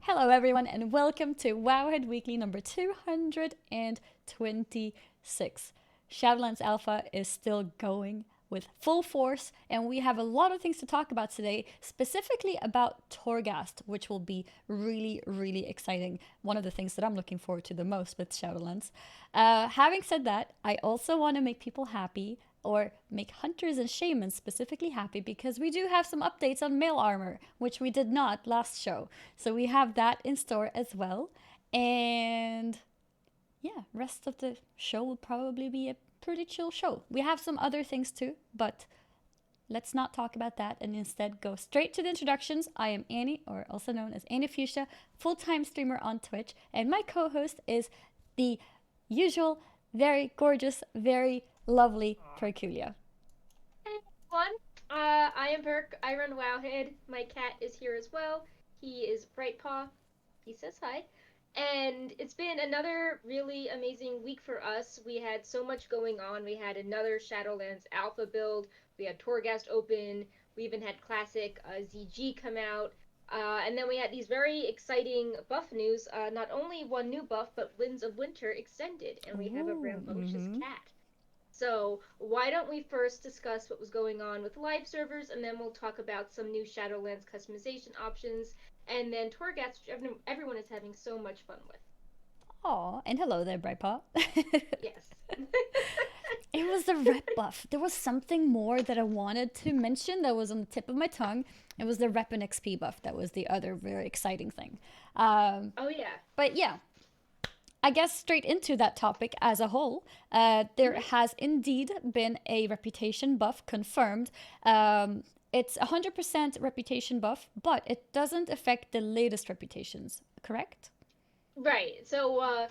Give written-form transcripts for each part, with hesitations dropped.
Hello, everyone, and welcome to Wowhead Weekly number 226. Shadowlands Alpha is still going with full force, and we have a lot of things to talk about today, specifically about Torghast, which will be really, really exciting. One of the things that I'm looking forward to the most with Shadowlands. Having said that, I also want to make people happy or make hunters and shamans specifically happy because we do have some updates on mail armor, which we did not last show. So we have that in store as well. And yeah, rest of the show will probably be a pretty chill show. We have some other things too, but let's not talk about that and instead go straight to the introductions. I am Annie, or also known as Annie Fuchsia, full-time streamer on Twitch, and my co-host is the usual, very gorgeous, very lovely Perculia. Hey everyone, I am Perk. I run Wowhead. My cat is here as well. He is Brightpaw. He says hi. And it's been another really amazing week for us. We had so much going on. We had another Shadowlands Alpha build. We had Torghast open. We even had Classic ZG come out. And then we had these very exciting buff news. Not only one new buff, but Winds of Winter extended. And we have a Ooh, rambunctious cat. So why don't we first discuss what was going on with live servers, and then we'll talk about some new Shadowlands customization options, and then Torghast, which everyone is having so much fun with. Aw, and hello there, Brightpaw. Yes. It was the rep buff. There was something more that I wanted to mention that was on the tip of my tongue. It was the rep and XP buff. That was the other very exciting thing. Oh yeah. But yeah, I guess straight into that topic as a whole, there Mhm. has indeed been a reputation buff confirmed. It's 100% reputation buff, but it doesn't affect the latest reputations, correct? Right. So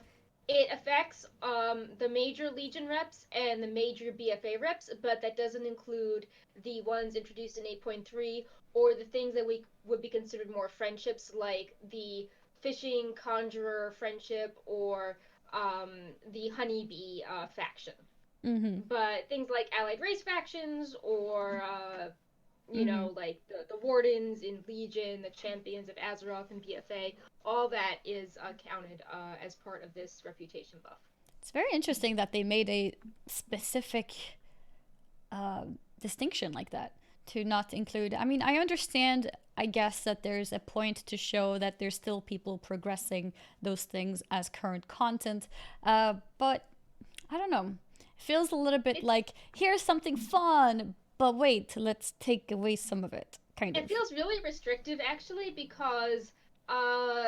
it affects the major Legion reps and the major BFA reps, but that doesn't include the ones introduced in 8.3 or the things that we would be considered more friendships, like the fishing conjurer friendship or um, the honeybee faction. Mm-hmm. But things like allied race factions or Mm-hmm. like the wardens in Legion, the champions of Azeroth and BFA, all that is counted as part of this reputation buff. It's very interesting that they made a specific distinction like that to not include. I mean, I understand, I guess, that there's a point to show that there's still people progressing those things as current content, but I don't know. It feels a little bit It's like here's something fun, but wait, let's take away some of it, kind it of. feels really restrictive actually because uh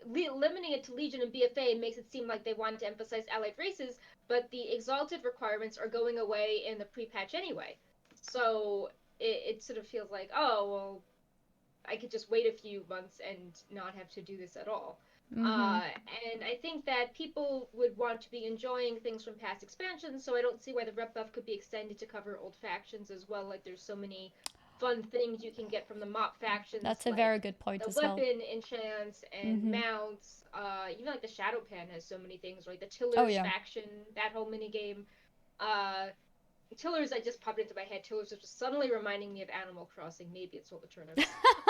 limiting it to Legion and BFA makes it seem like they want to emphasize allied races, but the exalted requirements are going away in the pre-patch anyway. So it sort of feels like, oh well, I could just wait a few months and not have to do this at all. Mm-hmm. Uh, and I think that people would want to be enjoying things from past expansions, so I don't see why the rep buff could be extended to cover old factions as well. Like, there's so many fun things you can get from the mop factions, That's a very like good point the as well. weapon enchants and Mm-hmm. mounts. Even like the Shadow Pan has so many things, like the Oh Tillers yeah. faction, that whole mini game. Uh, Tillers, I just popped into my head. Tillers is just suddenly reminding me of Animal Crossing. Maybe it's all the turnips.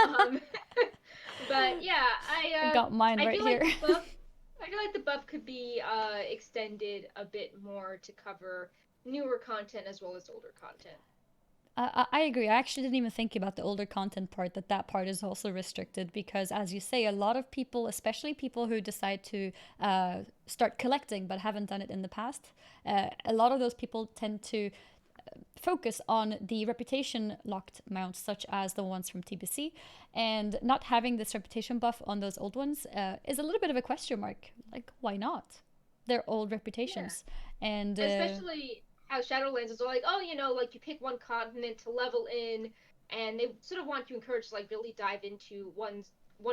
Um, but yeah, I got mine I right feel like here. the buff. I feel like the buff could be extended a bit more to cover newer content as well as older content. I agree. I actually didn't even think about the older content part, that that part is also restricted because, as you say, a lot of people, especially people who decide to start collecting but haven't done it in the past, a lot of those people tend to focus on the reputation locked mounts, such as the ones from TBC, and not having this reputation buff on those old ones is a little bit of a question mark. Like, why not? They're old Yeah, reputations. And especially how Shadowlands is all like, oh, like you pick one continent to level in, and they sort of want to encourage to like really dive into one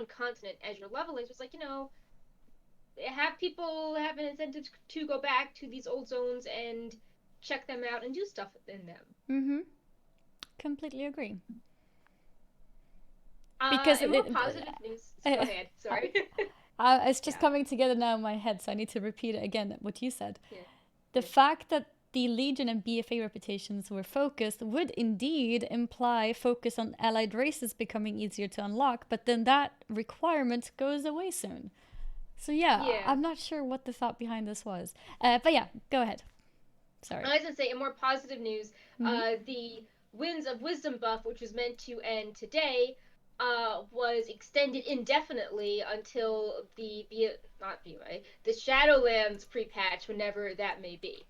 continent as you're leveling. So it's like have people have an incentive to go back to these old zones and check them out and do stuff in them. mm-hmm, completely agree. Because And more positive news. Go ahead. I, Sorry. it's just Yeah. coming together now in my head, so I need to repeat it again what you said. Yeah. The Yeah. fact that the Legion and BFA reputations were focused would indeed imply focus on allied races becoming easier to unlock, but then that requirement goes away soon. So yeah, Yeah. I'm not sure what the thought behind this was. But yeah, go ahead. Sorry. I was gonna say, in more positive news, Mm-hmm. the Winds of Wisdom buff, which was meant to end today, was extended indefinitely until the not VUA, the Shadowlands pre-patch, whenever that may be.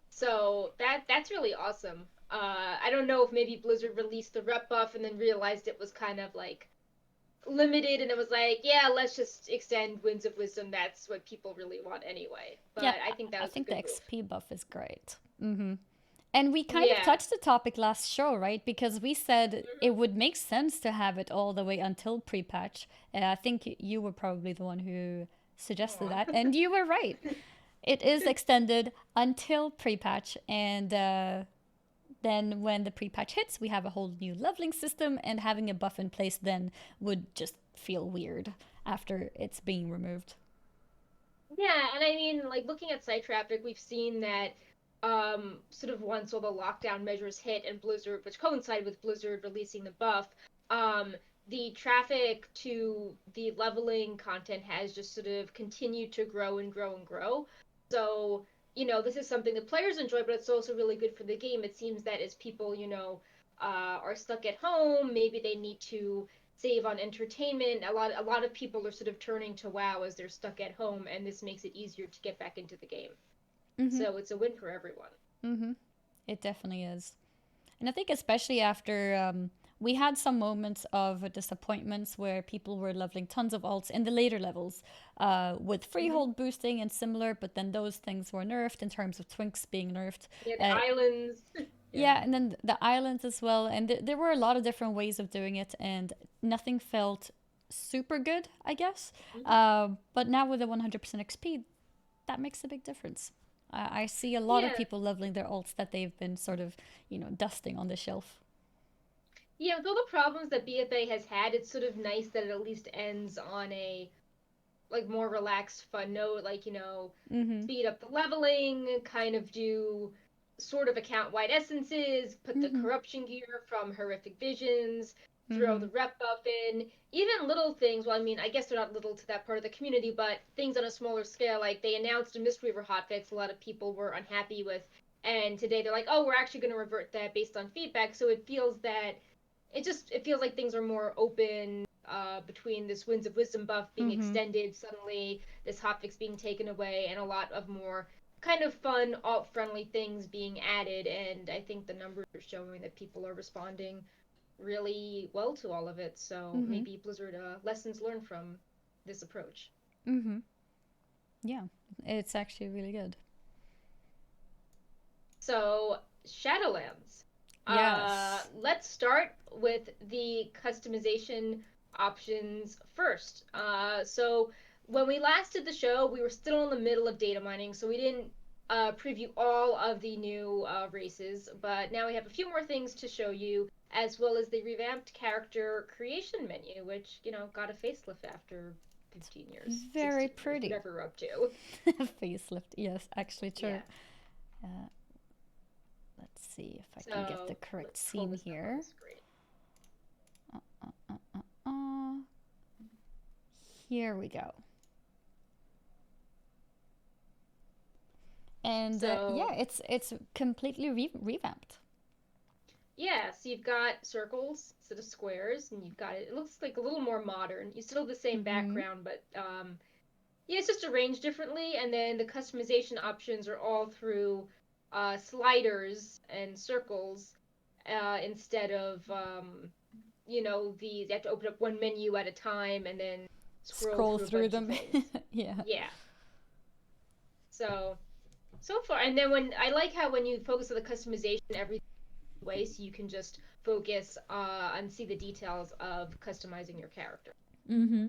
So that's really awesome. I don't know if maybe Blizzard released the rep buff and then realized it was kind of like limited, and it was like, yeah, let's just extend Winds of Wisdom. That's what people really want anyway. Yeah, But I think that I was a think the good move. XP buff is great. Mm-hmm. And we kind of Yeah. touched the topic last show, right? Because we said it would make sense to have it all the way until pre patch. I think you were probably the one who suggested Aw. that. And you were right. It is extended until pre patch. And then when the pre patch hits, we have a whole new leveling system. And having a buff in place then would just feel weird after it's being removed. Yeah, and I mean, like looking at site traffic, we've seen that sort of once all the lockdown measures hit and Blizzard, which coincided with Blizzard releasing the buff, um, the traffic to the leveling content has just sort of continued to grow and grow and grow. So, this is something the players enjoy, but it's also really good for the game. It seems that as people, are stuck at home, maybe they need to save on entertainment. A lot of people are sort of turning to WoW as they're stuck at home, and this makes it easier to get back into the game. Mm-hmm. So it's a win for everyone. Mm-hmm. It definitely is. And I think especially after we had some moments of disappointments where people were leveling tons of alts in the later levels with Mm-hmm. freehold boosting and similar, but then those things were nerfed in terms of Twinks being nerfed. Yeah, the Uh, islands. Yeah. yeah, and then the islands as well. And there were a lot of different ways of doing it, and nothing felt super good, I guess. Mm-hmm. But now with the 100% XP, that makes a big difference. I see a lot of Yeah. people leveling their alts that they've been sort of, dusting on the shelf. Yeah, with all the problems that BFA has had, it's sort of nice that it at least ends on a like more relaxed, fun note. Like, Mm-hmm. speed up the leveling, kind of do sort of account wide essences, put the Mm-hmm. corruption gear from horrific visions, throw Mm-hmm. the rep buff in, even little things. Well, I mean, I guess they're not little to that part of the community, but things on a smaller scale, like they announced a Mistweaver hotfix a lot of people were unhappy with. And today they're like, oh, we're actually going to revert that based on feedback. So it feels like things are more open between this Winds of Wisdom buff being Mm-hmm. extended suddenly, this hotfix being taken away, and a lot of more kind of fun alt friendly things being added. And I think the numbers are showing that people are responding really well to all of it. So Mm-hmm. maybe Blizzard lessons learned from this approach. Mm-hmm. Yeah, it's actually really good. So Shadowlands. Yes. Let's start with the customization options first. So when we last did the show, we were still in the middle of data mining, so we didn't preview all of the new races. But now we have a few more things to show you, as well as the revamped character creation menu, which got a facelift after 15 years, Very 16 years, pretty. whatever we're up to. Facelift. Yes, actually true. Yeah. Uh, let's see if I can get the So correct let's pull scene this up on the here. screen. Uh, here we go. And So yeah, it's completely revamped. yeah, so you've got circles instead of squares, and you've got it. It looks like a little more modern. You still have the same Mm-hmm. background, but yeah, it's just arranged differently. And then the customization options are all through sliders and circles instead of you have to open up one menu at a time and then scroll Scroll through a through bunch of them. things. Yeah. Yeah. So far, and then when I like how when you focus on the customization, every way so you can just focus and see the details of customizing your character. Mm-hmm.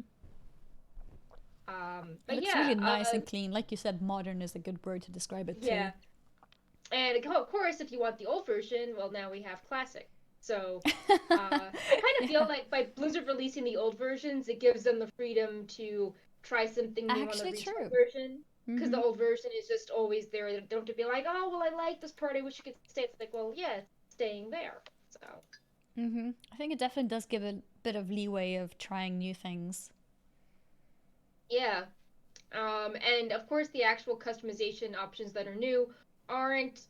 It But looks yeah, really nice and clean. Like you said, modern is a good word to describe it too. yeah, and of course, if you want the old version, well, now we have classic. So I kind of feel Yeah. like by Blizzard releasing the old versions, it gives them the freedom to try something new on the Actually retail true. version. because the old version is just always there. They don't have to be like, oh, well, I like this part. I wish you could stay. It's like, well, yeah, it's staying there. So. I think it definitely does give a bit of leeway of trying new things. Yeah. And of course, the actual customization options that are new aren't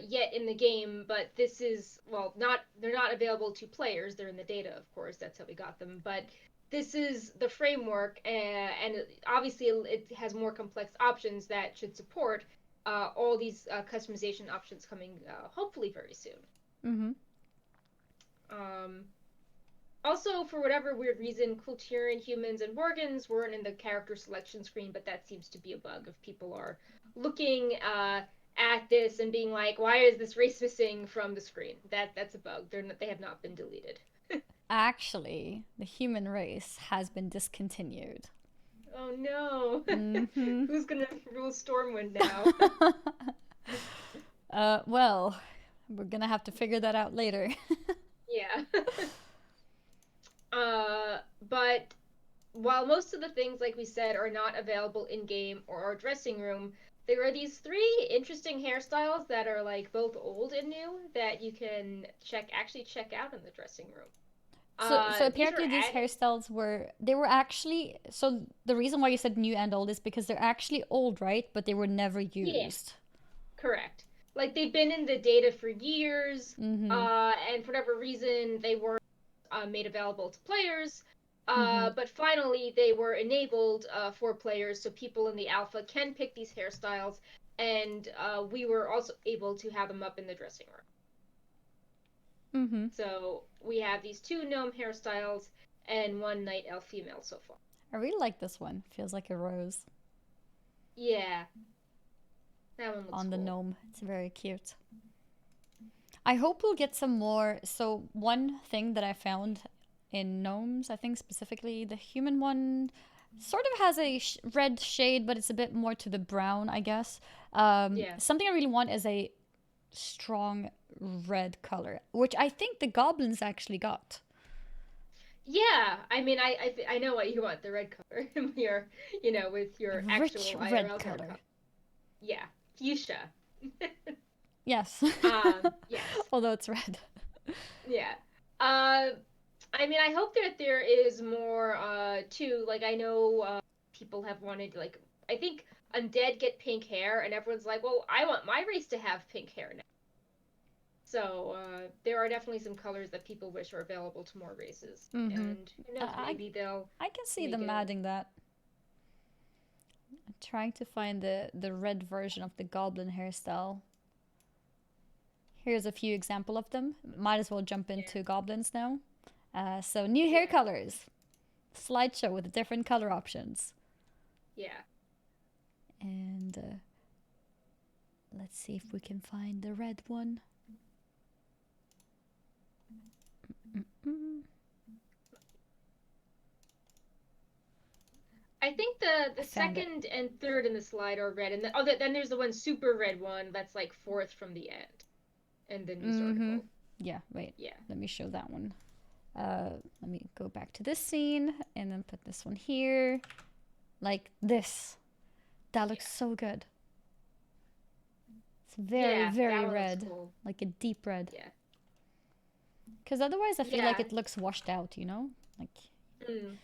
yet in the game, but this is, well, not they're not available to players. They're in the data, of course. That's how we got them. But this is the framework, and obviously it has more complex options that should support all these customization options coming hopefully very soon. Mm-hmm. Um, Also, for whatever weird reason, Kulturian humans and Worgans weren't in the character selection screen, but that seems to be a bug. If people are looking at this and being like, "Why is this race missing from the screen?" That's a bug. They have not been deleted. Actually, the human race has been discontinued. Oh no! Mm-hmm. Who's gonna rule Stormwind now? Well, we're gonna have to figure that out later. Yeah. But while most of the things, like we said, are not available in game or our dressing room, there are these three interesting hairstyles that are like both old and new that you can check out in the dressing room. So These are apparently these added. hairstyles were actually, so the reason why you said new and old is because they're actually old, right? But they were never Yeah, used. correct. Like they've been in the data for years, Mm-hmm. and for whatever reason they weren't made available to players. Mm-hmm. But finally, they were enabled for players, so people in the alpha can pick these hairstyles, and we were also able to have them up in the dressing room. Mm-hmm. So we have these two gnome hairstyles and one night elf female so far. I really like this one. Feels like a rose Yeah, that one looks on the cool. gnome. It's very cute. I hope we'll get some more. So one thing that I found in gnomes, I think specifically the human one, sort of has a red shade, but it's a bit more to the brown, I guess. Yeah. Something I really want is a strong red color, which I think the goblins actually got. Yeah, I mean, I know what you want, the red color. Your, with A your rich actual red IRL hair color. color. Yeah, fuchsia. Yes. Yes. Although it's red. Yeah. Uh, I mean, I hope that there is more too. Like, I know people have wanted, like, I think undead get pink hair, and everyone's like, well, I want my race to have pink hair now. So there are definitely some colors that people wish are available to more races, Mm-hmm. and who knows, I, maybe they'll I can see make them it. adding that. I'm trying to find the red version of the goblin hairstyle. Here's a few example of them. Might as well jump Yeah, into goblins now. So new hair yeah, colors. Slideshow with different color options. yeah. And let's see if we can find the red one. Mm-mm. I think I the found it. second and third in the slide are red, and then there's the one super red one that's like fourth from the end in the news Mm-hmm. article. Yeah, wait. Yeah. Let me show that one. Let me go back to this scene and then put this one here. Like this. That looks so good. It's very, Yeah, very that one looks red. cool. Like a deep red. Yeah. Because otherwise I feel like Yeah. it looks washed out, you know? Like, Mm.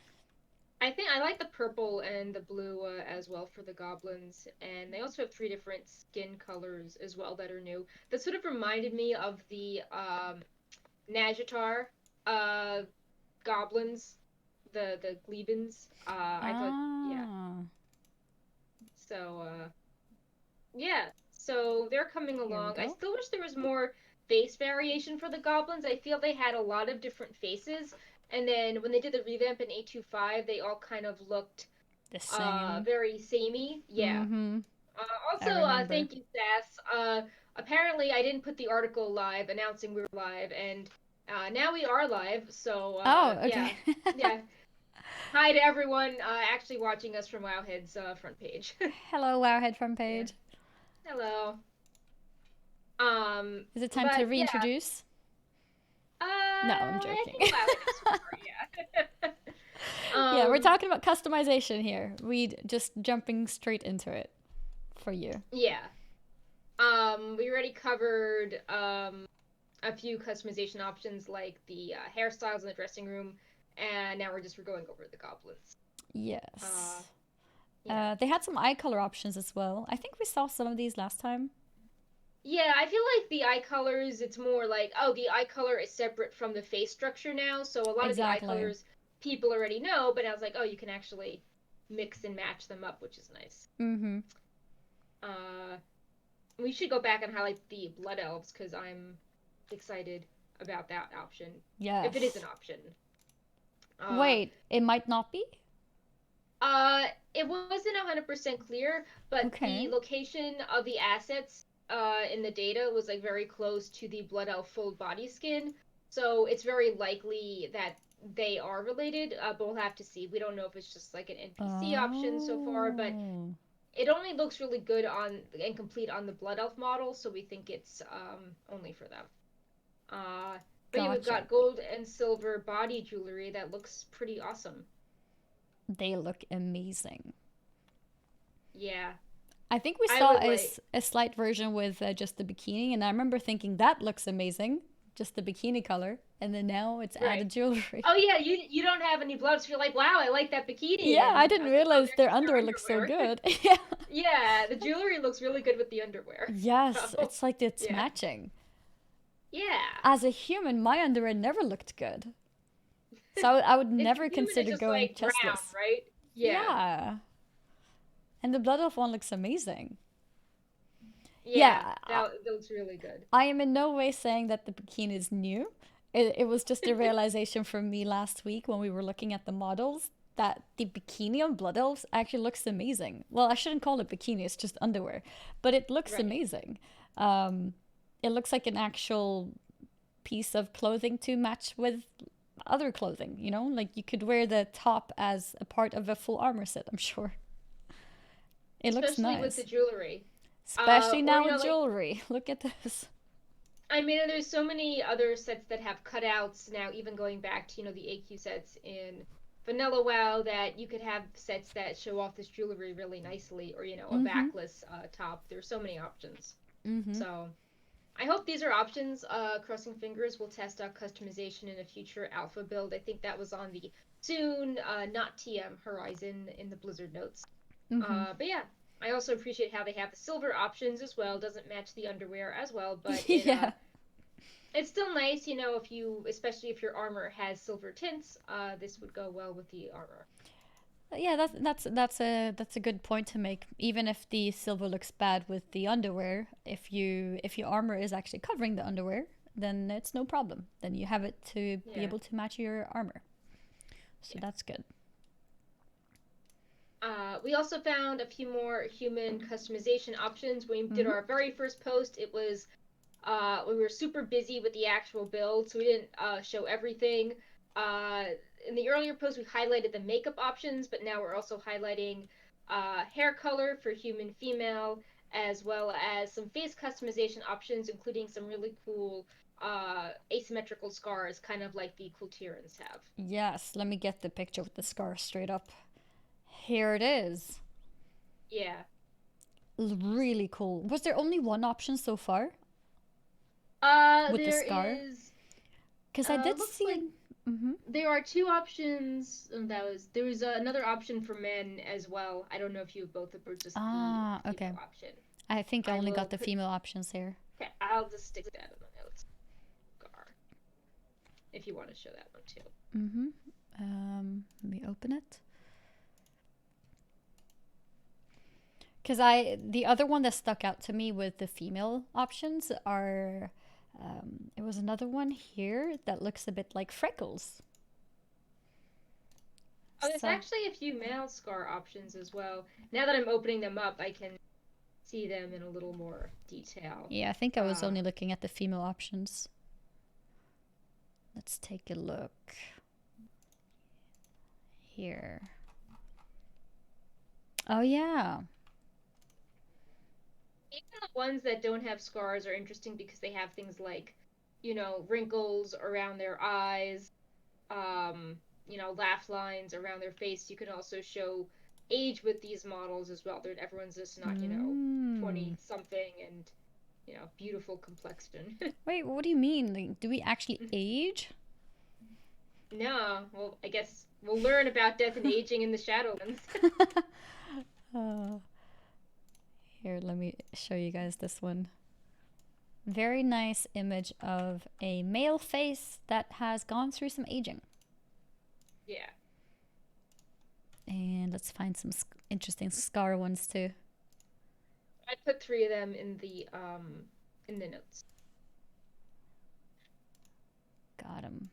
I think I like the purple and the blue as well for the goblins, and they also have three different skin colors as well that are new. That sort of reminded me of the Najatar uh goblins, the Glebans. I thought, yeah. ah, So yeah, so they're coming here we along. I go. still wish there was more face variation for the goblins. I feel they had a lot of different faces, and then when they did the revamp in 825, they all kind of looked The same. very samey. Yeah. Mm-hmm. I Also, remember. thank you, Sass. Apparently, I didn't put the article live announcing we were live, and now we are live. So Oh, yeah, okay. yeah. Hi to everyone actually watching us from Wowhead's front page. Hello, Wowhead front Yeah. page. Hello. Is it time to But yeah, reintroduce? No, I'm I joking. think Wowhead knows who we are. Yeah. Yeah, we're talking about customization here. We just jumping straight into it. for you? Yeah. We already covered a few customization options like the hairstyles in the dressing room, and now we're going over the goblins. Uh, Yes. yeah. They had some eye color options as well. I think we saw some of these last time. Yeah, I feel like the eye colors, it's more like, oh, the eye color is separate from the face structure now. So a lot of the eye Exactly. colors people already know, but I was like, oh, you can actually mix and match them up, which is nice. Mm-hmm. Uh, we should go back and highlight the blood elves because I'm excited about that option, if it is an Yes. option. Uh, Wait, it might not be? uh, it wasn't 100% clear, but the Okay. location of the assets in the data was like very close to the blood elf full body skin, so it's very likely that they are related. But we'll have to see. We don't know if it's just like an NPC option so far, but Oh. it only looks really good on and complete on the blood elf model, so we think it's only for them. Uh, but yeah, we've Gotcha. got gold and silver body jewelry that looks pretty awesome. They look amazing. Yeah, I think we I saw would like. a slight version with just the bikini, and I remember thinking that looks amazing, just the bikini color. And then now it's Right. added jewelry. Oh yeah, you don't have any blood, so you're like, wow, I like that bikini, Yeah, I and I didn't was like, oh, realize there's their just their underwear looks so underwear. good. Yeah. Yeah, the jewelry looks really good with the underwear. Yes, So it's like it's yeah, matching. yeah. As a human, my underwear never looked good. So I would It's never human. It's consider just going like brown, chestless. right? Yeah, Yeah. And the blood elf one looks amazing. yeah. Yeah, That looks really good. I am in no way saying that the bikini is new. It was just a realization for me last week when we were looking at the models that the bikini on Blood Elves actually looks amazing. Well, I shouldn't call it bikini, it's just underwear. But it looks Right. amazing. Um, it looks like an actual piece of clothing to match with other clothing, you know? Like you could wear the top as a part of a full armor set, I'm sure. It looks Especially with the nice. jewelry. Especially Or now you with know, like jewelry. Look at this. I mean, there's so many other sets that have cutouts now, even going back to, the AQ sets in Vanilla WoW, that you could have sets that show off this jewelry really nicely, or, a Mm-hmm. backless top. There's so many options. Mm-hmm. So I hope these are options. Crossing fingers, we'll test out customization in a future alpha build. I think that was on the soon, not TM horizon in the Blizzard notes. Mm-hmm. But yeah, I also appreciate how they have the silver options as well. Doesn't match the underwear as well, but Yeah. it's still nice, if you, especially if your armor has silver tints, this would go well with the armor. Yeah, that's a good point to make. Even if the silver looks bad with the underwear, if your armor is actually covering the underwear, then it's no problem. Then you have it to be Yeah, able to match your armor. So yeah. that's good. We also found a few more human customization options. When we did Mm-hmm. our very first post, it was we were super busy with the actual build, so we didn't show everything. Uh, in the earlier post, we highlighted the makeup options, but now we're also highlighting hair color for human female, as well as some face customization options, including some really cool asymmetrical scars, kind of like the Kultirans have. Yes, let me get the picture with the scar straight up. Here it is. Yeah. Really cool. Was there only one option so far with the There scar? is. Because I did Looks see like an. Mm-hmm. there are two options. There was another option for men as well. I don't know if you have both or just the Ah, okay. female option. I think I I only will got the put. female options here. Okay, I'll just stick that in the notes. Gar, if you want to show that one too. Mm-hmm. Let me open it. Because the other one that stuck out to me with the female options are, it was another one here that looks a bit like Freckles. Oh, there's So, actually a few male scar options as well. Now that I'm opening them up, I can see them in a little more detail. yeah, I think I was Uh, only looking at the female options. Let's take a look here. Oh, yeah. Even the ones that don't have scars are interesting because they have things like, wrinkles around their eyes, laugh lines around their face. You can also show age with these models as well. Everyone's just not, 20 Mm. something and, beautiful complexion. Wait, what do you mean? Like, do we actually age? No, well, I guess we'll learn about death and aging in the Shadowlands. uh, Here, let me show you guys this one. Very nice image of a male face that has gone through some aging. Yeah. And let's find some interesting scar ones too. I put three of them in the notes. Got him.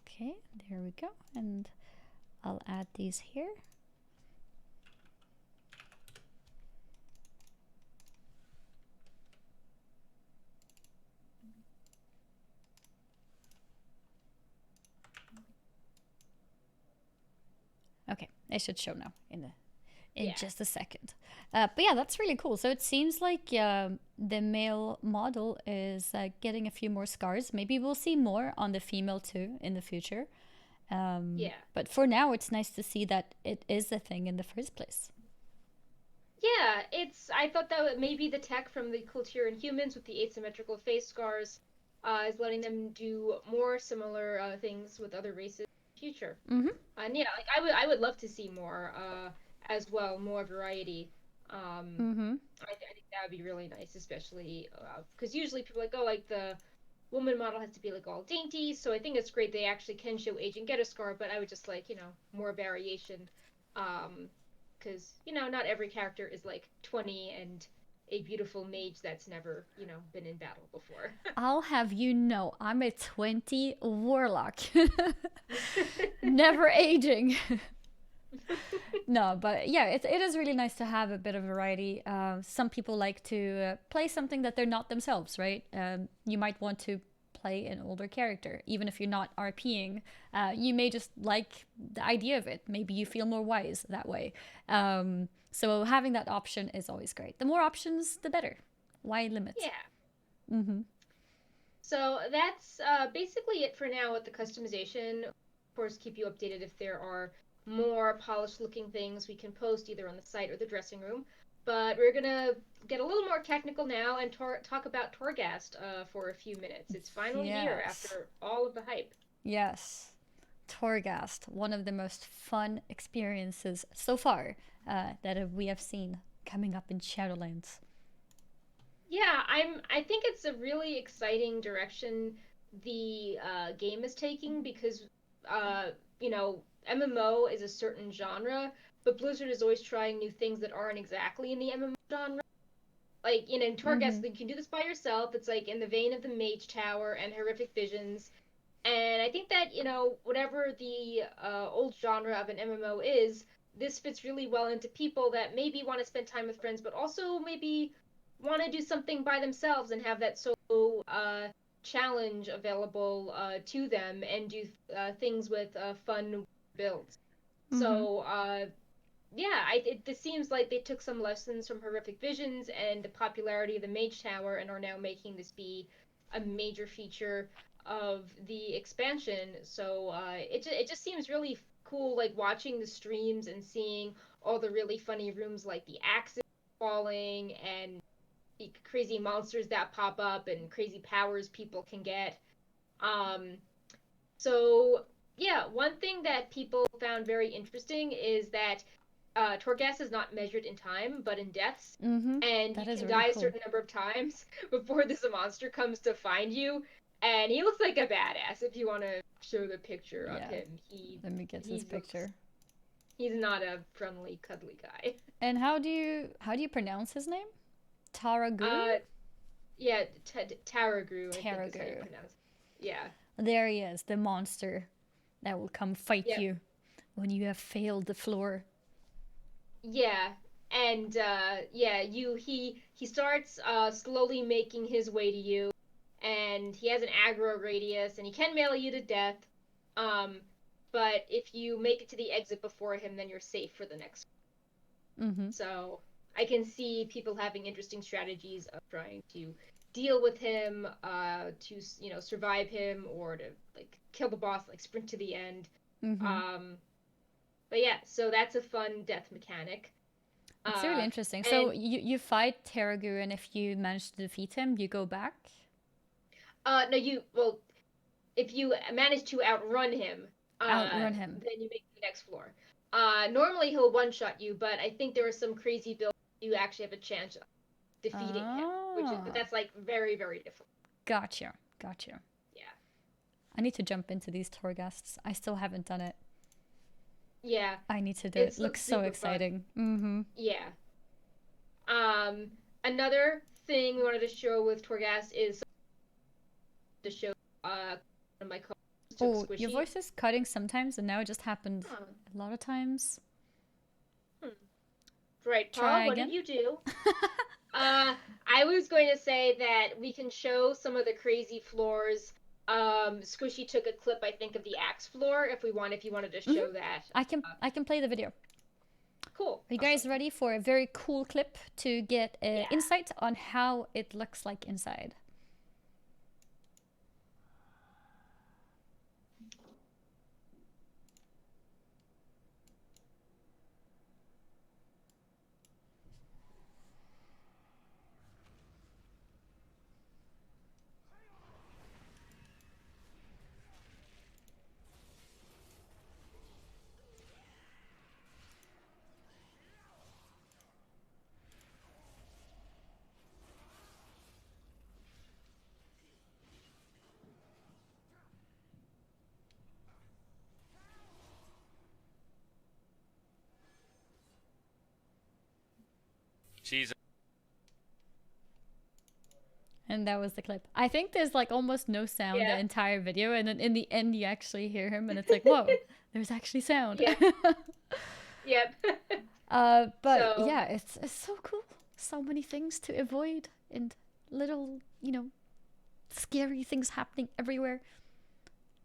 Okay, there we go. And I'll add these here. Okay, it should show now in just a second. But yeah, that's really cool. So it seems like the male model is getting a few more scars. Maybe we'll see more on the female too in the future. Yeah. But for now, it's nice to see that it is a thing in the first place. Yeah, I thought that maybe the tech from the Kulturan humans with the asymmetrical face scars is letting them do more similar things with other races in the future. Mm-hmm. And yeah, like I would love to see more as well, more variety. Mm-hmm. I think that would be really nice, especially because usually people are like, oh, like the woman model has to be like all dainty. So I think it's great they actually can show age and get a scar, but I would just like, more variation. Because, not every character is like 20 and a beautiful mage that's never, been in battle before. I'll have you know, I'm a 20 warlock. Never aging. No, but yeah, it is really nice to have a bit of variety. Some people like to play something that they're not themselves, right? You might want to play an older character, even if you're not RPing. You may just like the idea of it. Maybe you feel more wise that way. So having that option is always great. The more options, the better. Why limit? Yeah. Mm-hmm. So that's basically it for now with the customization. Of course, keep you updated if there are more polished looking things we can post either on the site or the dressing room. But we're gonna get a little more technical now and talk about Torghast for a few minutes. It's finally here Yes. after all of the hype. Yes. Torghast, one of the most fun experiences so far that we have seen coming up in Shadowlands. Yeah, I think it's a really exciting direction the game is taking because uh, MMO is a certain genre, but Blizzard is always trying new things that aren't exactly in the MMO genre. Like, in Mm-hmm. Torghast, you can do this by yourself. It's like in the vein of the Mage Tower and Horrific Visions. And I think that, whatever the old genre of an MMO is, this fits really well into people that maybe want to spend time with friends, but also maybe want to do something by themselves and have that solo challenge available to them and do things with fun builds. Mm-hmm. So, yeah, this seems like they took some lessons from Horrific Visions and the popularity of the Mage Tower and are now making this be a major feature of the expansion. So it just seems really cool, like watching the streams and seeing all the really funny rooms, like the axes falling and the crazy monsters that pop up and crazy powers people can get. Um, so yeah, one thing that people found very interesting is that Torghast is not measured in time, but in deaths. Mm-hmm. And you That is can really die a cool. certain number of times before this monster comes to find you. And he looks like a badass. If you want to show the picture of Yeah. him, Let me get this he looks picture. he's not a friendly, cuddly guy. And how do you pronounce his name? Taraguru? Uh, yeah, Taragru, I think is how you Taragu. pronounce it. Yeah, There he is, the monster that will come fight yeah, you when you have failed the floor. yeah. And yeah, he starts slowly making his way to you, and he has an aggro radius, and he can melee you to death. Um, but if you make it to the exit before him, then you're safe for the next. Mm-hmm. So I can see people having interesting strategies of trying to deal with him, to survive him, or to like kill the boss, like sprint to the end. Mm-hmm. But yeah, so that's a fun death mechanic. It's really interesting. So And you fight Terragu, and if you manage to defeat him, you go back. no, if you manage to outrun him, Outrun him. then you make the next floor. Normally he'll one shot you, but I think there are some crazy builds you actually have a chance of defeating him, but Oh, that's like very, very difficult. gotcha, gotcha. Yeah. I need to jump into these Torghasts. I still haven't done it. Yeah. I need to do it. It's Looks so super fun. exciting. Mm-hmm. Yeah. Another thing we wanted to show with Torghast is to show one of my co-hosts took Oh, your Squishy. voice is cutting sometimes, and now it just happened Huh. a lot of times. Hmm. Right, Paul, Try what did again. you do? I was going to say that we can show some of the crazy floors. Squishy took a clip, I think, of the axe floor. If you wanted to Mm-hmm. show that. I can play the video. Cool, Are you awesome. guys ready for a very cool clip to get Yeah. insight on how it looks like inside? Jesus. And that was the clip. I think there's like almost no sound the Yeah. entire video, and then in the end you actually hear him, and it's like, whoa, there's actually sound. Yep. Yep. But So yeah, it's so cool. So many things to avoid, and little, scary things happening everywhere.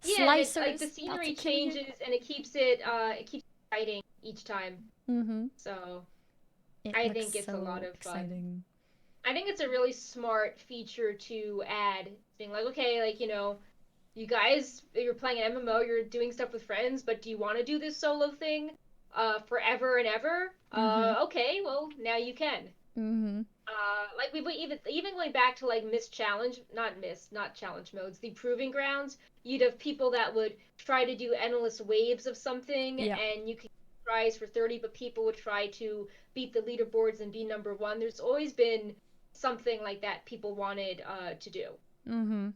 yeah, and it like the Slicers about to scenery kill you. changes and it keeps exciting each time. Mm-hmm. So It I looks think it's a lot so of fun. exciting. I think it's a really smart feature to add. Being like, okay, like, you guys, you're playing an MMO, you're doing stuff with friends, but do you want to do this solo thing forever and ever? Mm-hmm. Okay, well, now you can. Mm-hmm. Like we even going back to like not challenge modes, the proving grounds, you'd have people that would try to do endless waves of something, Yeah. and you could get prize for 30, but people would try to beat the leaderboards and be number one. There's always been something like that people wanted to do. Mm-hmm.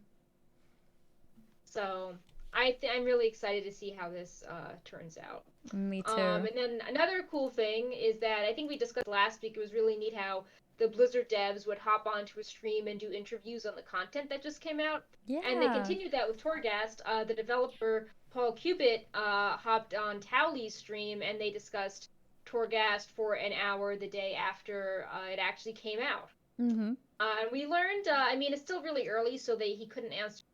So I'm really excited to see how this turns out. Me too. And then another cool thing is that I think we discussed last week. It was really neat how the Blizzard devs would hop onto a stream and do interviews on the content that just came out. And they Yeah. continued that with Torghast. The developer Paul Cubitt hopped on Towley's stream and they discussed Torghast for an hour the day after it actually came out. Mm-hmm. We learned, I mean, it's still really early, so he couldn't answer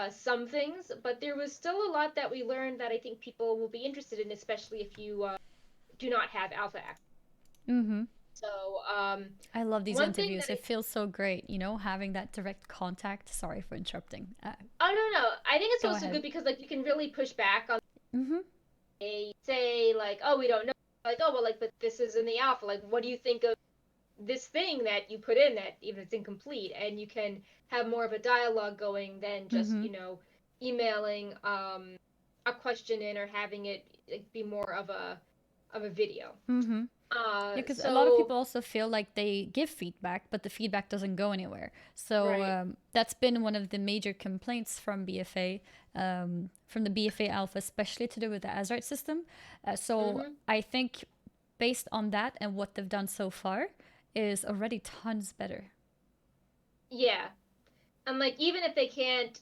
some things, but there was still a lot that we learned that I think people will be interested in, especially if you do not have alpha access. Mm-hmm. So, I love these one thing interviews. that It feels so great, having that direct contact. Sorry for interrupting. oh no, I think it's Go also ahead. good because like you can really push back on Mm-hmm. a say like, oh, we don't know, like, oh well, like, but this is in the alpha, like, what do you think of this thing that you put in that even it's incomplete? And you can have more of a dialogue going than just Mm-hmm. emailing a question in, or having it like, be more of a video. Mm-hmm. Yeah, because a lot of So people also feel like they give feedback, but the feedback doesn't go anywhere. So right. that's been one of the major complaints from BFA, from the BFA Alpha, especially to do with the Azerite system. So Mm-hmm. I think based on that and what they've done so far is already tons better. Yeah, and like even if they can't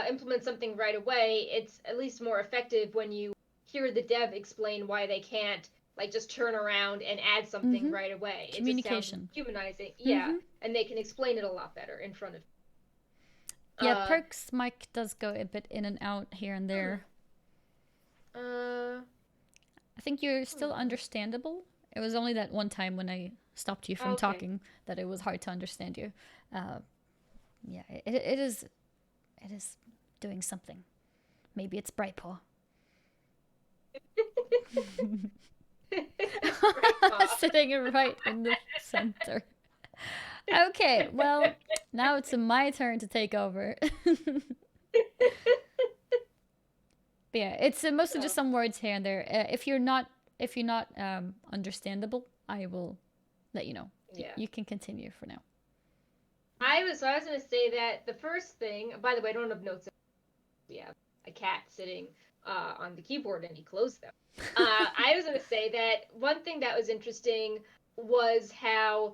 implement something right away, it's at least more effective when you hear the dev explain why they can't like just turn around and add something Mm-hmm. right away. It just sounds Communication. humanizing. Yeah, Mm-hmm. and they can explain it a lot better in front of. Yeah, Uh, Perk's mic does go a bit in and out here and hmm. there. Uh, I think you're still hmm. understandable. It was only that one time when I stopped you from Okay. talking, that it was hard to understand you. Yeah, it is doing something. Maybe it's Brightpaw. Right. Sitting right in the center. Okay, well, now it's my turn to take over. But yeah, it's mostly just some words here and there. If you're not understandable, I will let you know. Yeah. You can continue for now. I was gonna say that the first thing. By the way, I don't have notes. We have a cat sitting on the keyboard, and he closed them. I was gonna say that one thing that was interesting was how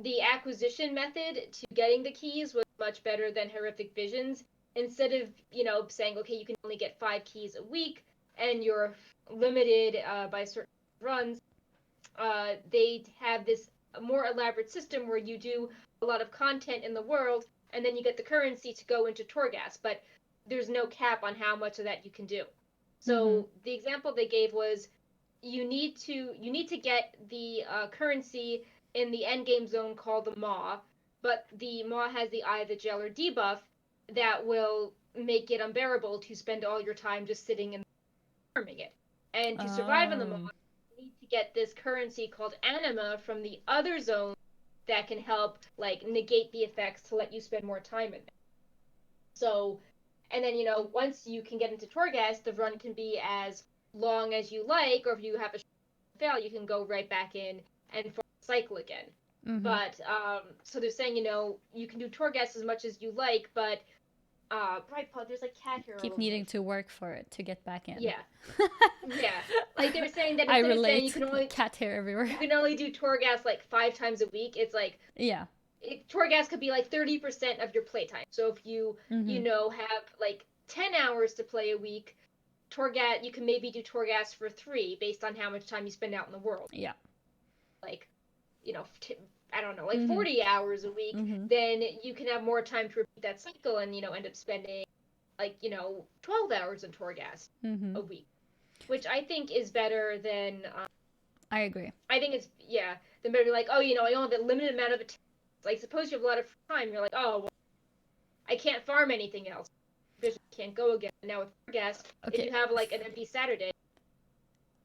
the acquisition method to getting the keys was much better than Horrific Visions. Instead of saying, okay, you can only get 5 keys a week and you're limited by certain runs, they have this more elaborate system where you do a lot of content in the world and then you get the currency to go into Torghast, but there's no cap on how much of that you can do. So the example they gave was you need to get the currency in the endgame zone called the Maw, but the Maw has the Eye of the Jailer debuff that will make it unbearable to spend all your time just sitting and farming it. And to survive in the Maw, you need to get this currency called Anima from the other zone that can help negate the effects to let you spend more time in it. So, and then once you can get into Torghast, the run can be as long as you like, or if you have a fail, you can go right back in and cycle again. But so they're saying you can do Torghast as much as you like, but Brightpaw, there's a cat here. Keep needing to work for it to get back in. Yeah. Yeah. Like they were saying that I instead of relate. saying you can only cat hair everywhere. You can only do Torghast 5 times a week. It's yeah. Torghast could be 30% of your playtime. So if you have 10 hours to play a week, Torghast you can maybe do Torghast for 3 based on how much time you spend out in the world. Yeah. I don't know, 40 hours a week, then you can have more time to repeat that cycle and end up spending 12 hours in Torghast a week, which I think is better than I agree. I think it's than better to be I only have a limited amount of time. Suppose you have a lot of time, you're oh well, I can't farm anything else. Because you can't go again. Now with Torghast, if you have an empty Saturday.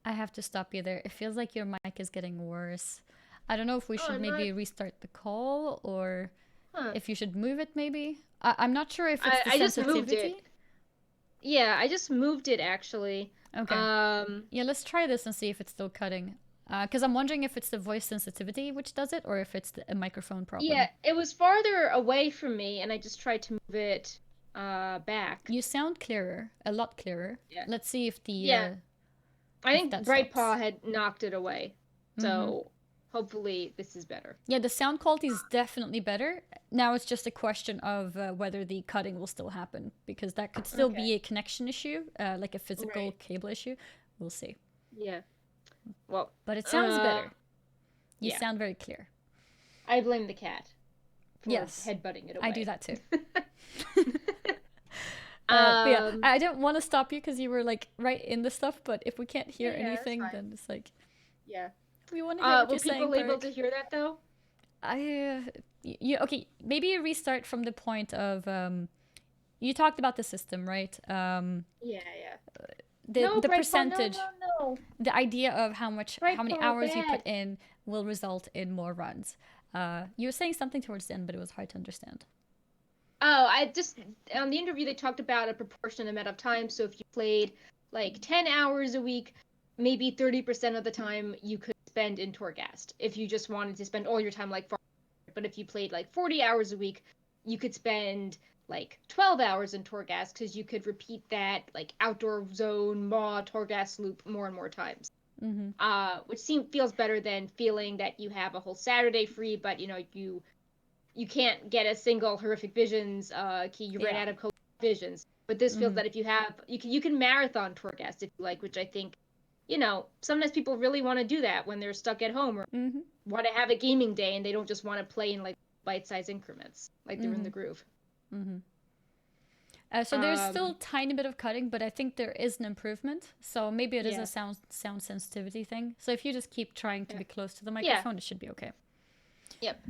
I have to stop you there. It feels like your mic is getting worse. I don't know if we should maybe restart the call or if you should move it maybe. I'm not sure if it's the sensitivity. Just moved it. Yeah, I just moved it actually. Okay. Yeah, let's try this and see if it's still cutting. Because I'm wondering if it's the voice sensitivity which does it or if it's a microphone problem. Yeah, it was farther away from me and I just tried to move it back. You sound clearer, a lot clearer. Yeah. Let's see if the... I think Brightpaw had knocked it away. So... Hopefully this is better. Yeah, the sound quality is definitely better. Now it's just a question of whether the cutting will still happen, because that could still be a connection issue, like a physical cable issue. We'll see. Yeah. Well, but it sounds better. You sound very clear. I blame the cat for headbutting it away. I do that too. Yeah, I don't want to stop you because you were right in the stuff, but if we can't hear anything, then it's yeah. We want to hear what you're saying. Were people able to hear that though? Okay, maybe you restart from the point of you talked about the system, right? The percentage. No. The idea of how many hours you put in will result in more runs. You were saying something towards the end, but it was hard to understand. Oh, I just on the interview they talked about a proportionate amount of time. So if you played 10 hours a week, maybe 30% of the time you could spend in Torghast if you just wanted to spend all your time farming. But if you played 40 hours a week, you could spend 12 hours in Torghast because you could repeat that outdoor zone Maw Torghast loop more and more times. Which feels better than feeling that you have a whole Saturday free, but you can't get a single Horrific Visions key. You ran out of visions. But this feels that if you have you can marathon Torghast if you like, which I think sometimes people really want to do that when they're stuck at home or want to have a gaming day and they don't just want to play in bite-sized increments they're in the groove. So there's still a tiny bit of cutting, but I think there is an improvement. So maybe it is a sound sensitivity thing. So if you just keep trying to be close to the microphone, it should be okay. Yep.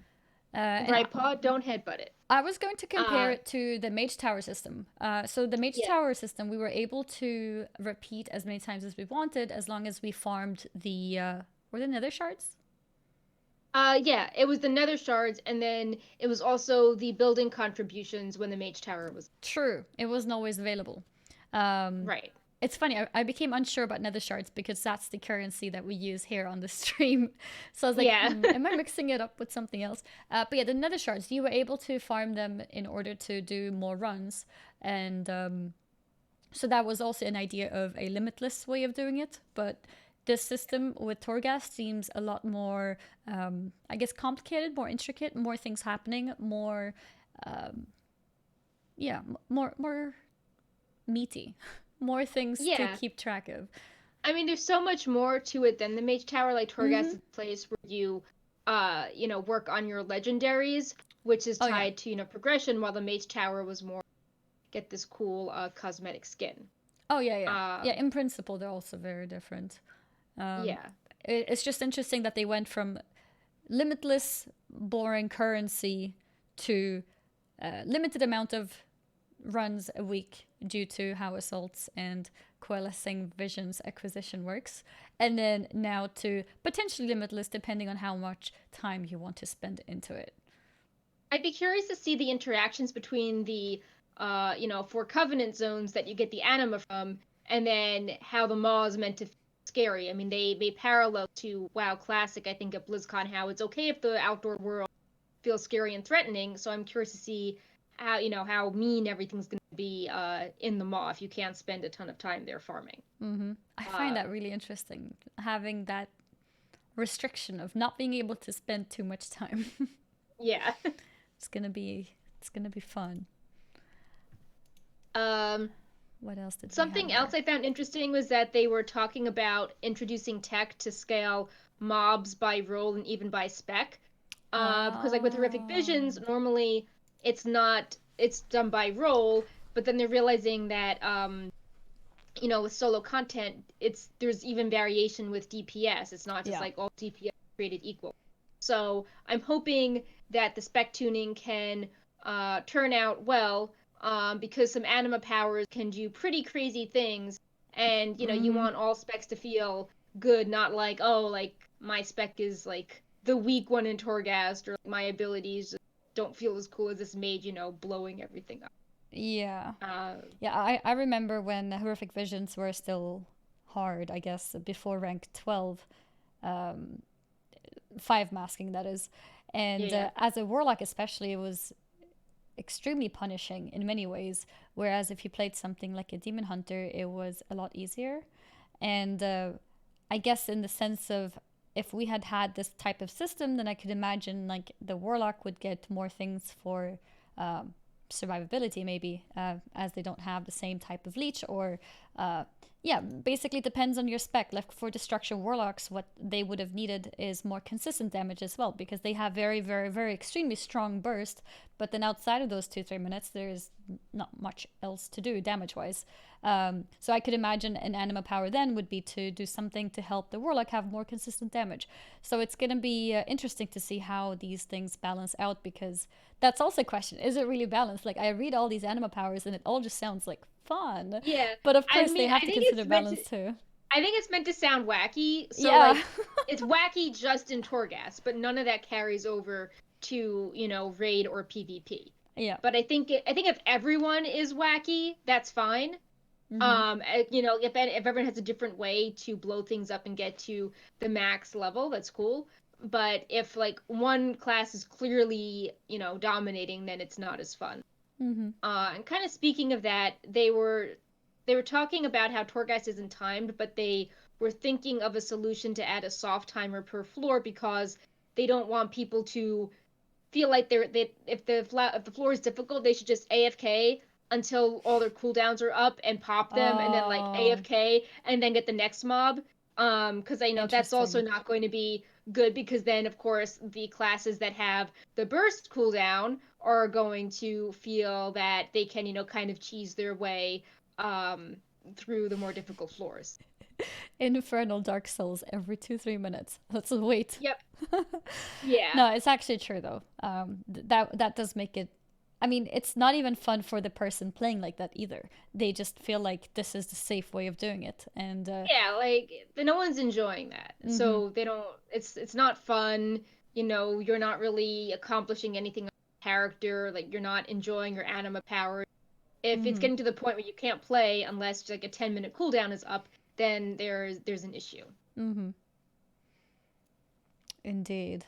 And Right paw, don't headbutt it. I was going to compare Uh, it to the Mage Tower system. So the Mage yeah. Tower system, we were able to repeat as many times as we wanted, as long as we farmed the were the Nether shards. Yeah, it was the nether shards, and then it was also the building contributions when the mage tower was. True, it wasn't always available. Um, Right. it's funny. I became unsure about Nether shards because that's the currency that we use here on the stream. So I was like, Yeah. am I mixing it up with something else? But yeah, the Nether shards, you were able to farm them in order to do more runs, and so that was also an idea of a limitless way of doing it. But this system with Torghast seems a lot more, I guess, complicated, more intricate, more things happening, more, yeah, more meaty, more things to Yeah. keep track of. I mean, there's so much more to it than the mage tower. Like Torghast Mm-hmm. is a place where you work on your legendaries, which is Oh yeah. tied to, progression, while the mage tower was more get this cool cosmetic skin. Oh yeah, yeah, yeah. Um, In principle, they're also very different. Um, yeah. it's just interesting that they went from limitless, boring currency to limited amount of runs a week due to how assaults and coalescing visions acquisition works, and then now to potentially limitless depending on how much time you want to spend into it. I'd be curious to see the interactions between the, four covenant zones that you get the anima from, and then how the maw is meant to feel scary. I mean, they parallel to WoW Classic, I think, at BlizzCon, how it's okay if the outdoor world feels scary and threatening. So I'm curious to see how mean everything's going to be in the maw if you can't spend a ton of time there farming. I find Uh, that really interesting, having that restriction of not being able to spend too much time. yeah. it's gonna be it's gonna be fun. um, What else did we have Something else here? I found interesting was that they were talking about introducing tech to scale mobs by role and even by spec. Because like with horrific Oh, visions, normally it's done by role, but then they're realizing that with solo content, there's even variation with DPS. It's not just yeah. like all DPS created equal. So I'm hoping that the spec tuning can turn out well, because some anima powers can do pretty crazy things, and you Mm-hmm. want all specs to feel good, not like, oh, like my spec is like the weak one in Torghast, or like, my abilities don't feel as cool as this mage, blowing everything up. Yeah. Uh, Yeah, I remember when horrific visions were still hard, I guess, before rank 12, um, 5 masking, that is. And yeah, as a warlock, especially, it was extremely punishing in many ways. Whereas if you played something like a demon hunter, it was a lot easier. And I guess in the sense of if we had had this type of system, then I could imagine like the warlock would get more things for um, survivability, maybe, as they don't have the same type of leech or. Yeah, basically depends on your spec. Like for destruction warlocks, what they would have needed is more consistent damage as well, because they have very, very, very extremely strong burst. But then outside of those 2-3 minutes, there's not much else to do damage wise. So I could imagine an anima power then would be to do something to help the warlock have more consistent damage. So it's going to be interesting to see how these things balance out, because that's also a question. Is it really balanced? Like I read all these anima powers and it all just sounds like fun. yeah. But of I course they mean, have to consider balance too. I think it's meant to sound wacky. So Yeah. like it's wacky just in Torghast, but none of that carries over to, raid or PvP. yeah. But I think if everyone is wacky, that's fine. Mm-hmm. If everyone has a different way to blow things up and get to the max level, that's cool. But if like one class is clearly, dominating, then it's not as fun. Mm-hmm. And kind of speaking of that, they were talking about how Torghast isn't timed, but they were thinking of a solution to add a soft timer per floor because they don't want people to feel like if the floor is difficult, they should just AFK until all their cooldowns are up and pop them, and then like Oh, AFK and then get the next mob. Because I know that's also interesting. not going to be good, because then of course the classes that have the burst cooldown are going to feel that they can, kind of cheese their way through the more difficult floors. Infernal Dark Souls every 2-3 minutes. Let's wait. Yep. Yeah. No, it's actually true though. That does make it. I mean, it's not even fun for the person playing like that either. They just feel like this is the safe way of doing it, and Yeah, like no one's enjoying that. mm-hmm, So they don't it's not fun, you're not really accomplishing anything on your character, like you're not enjoying your anima power. If it's mm-hmm, getting to the point where you can't play unless like a 10-minute cooldown is up, then there's an issue. mm-hmm. Indeed.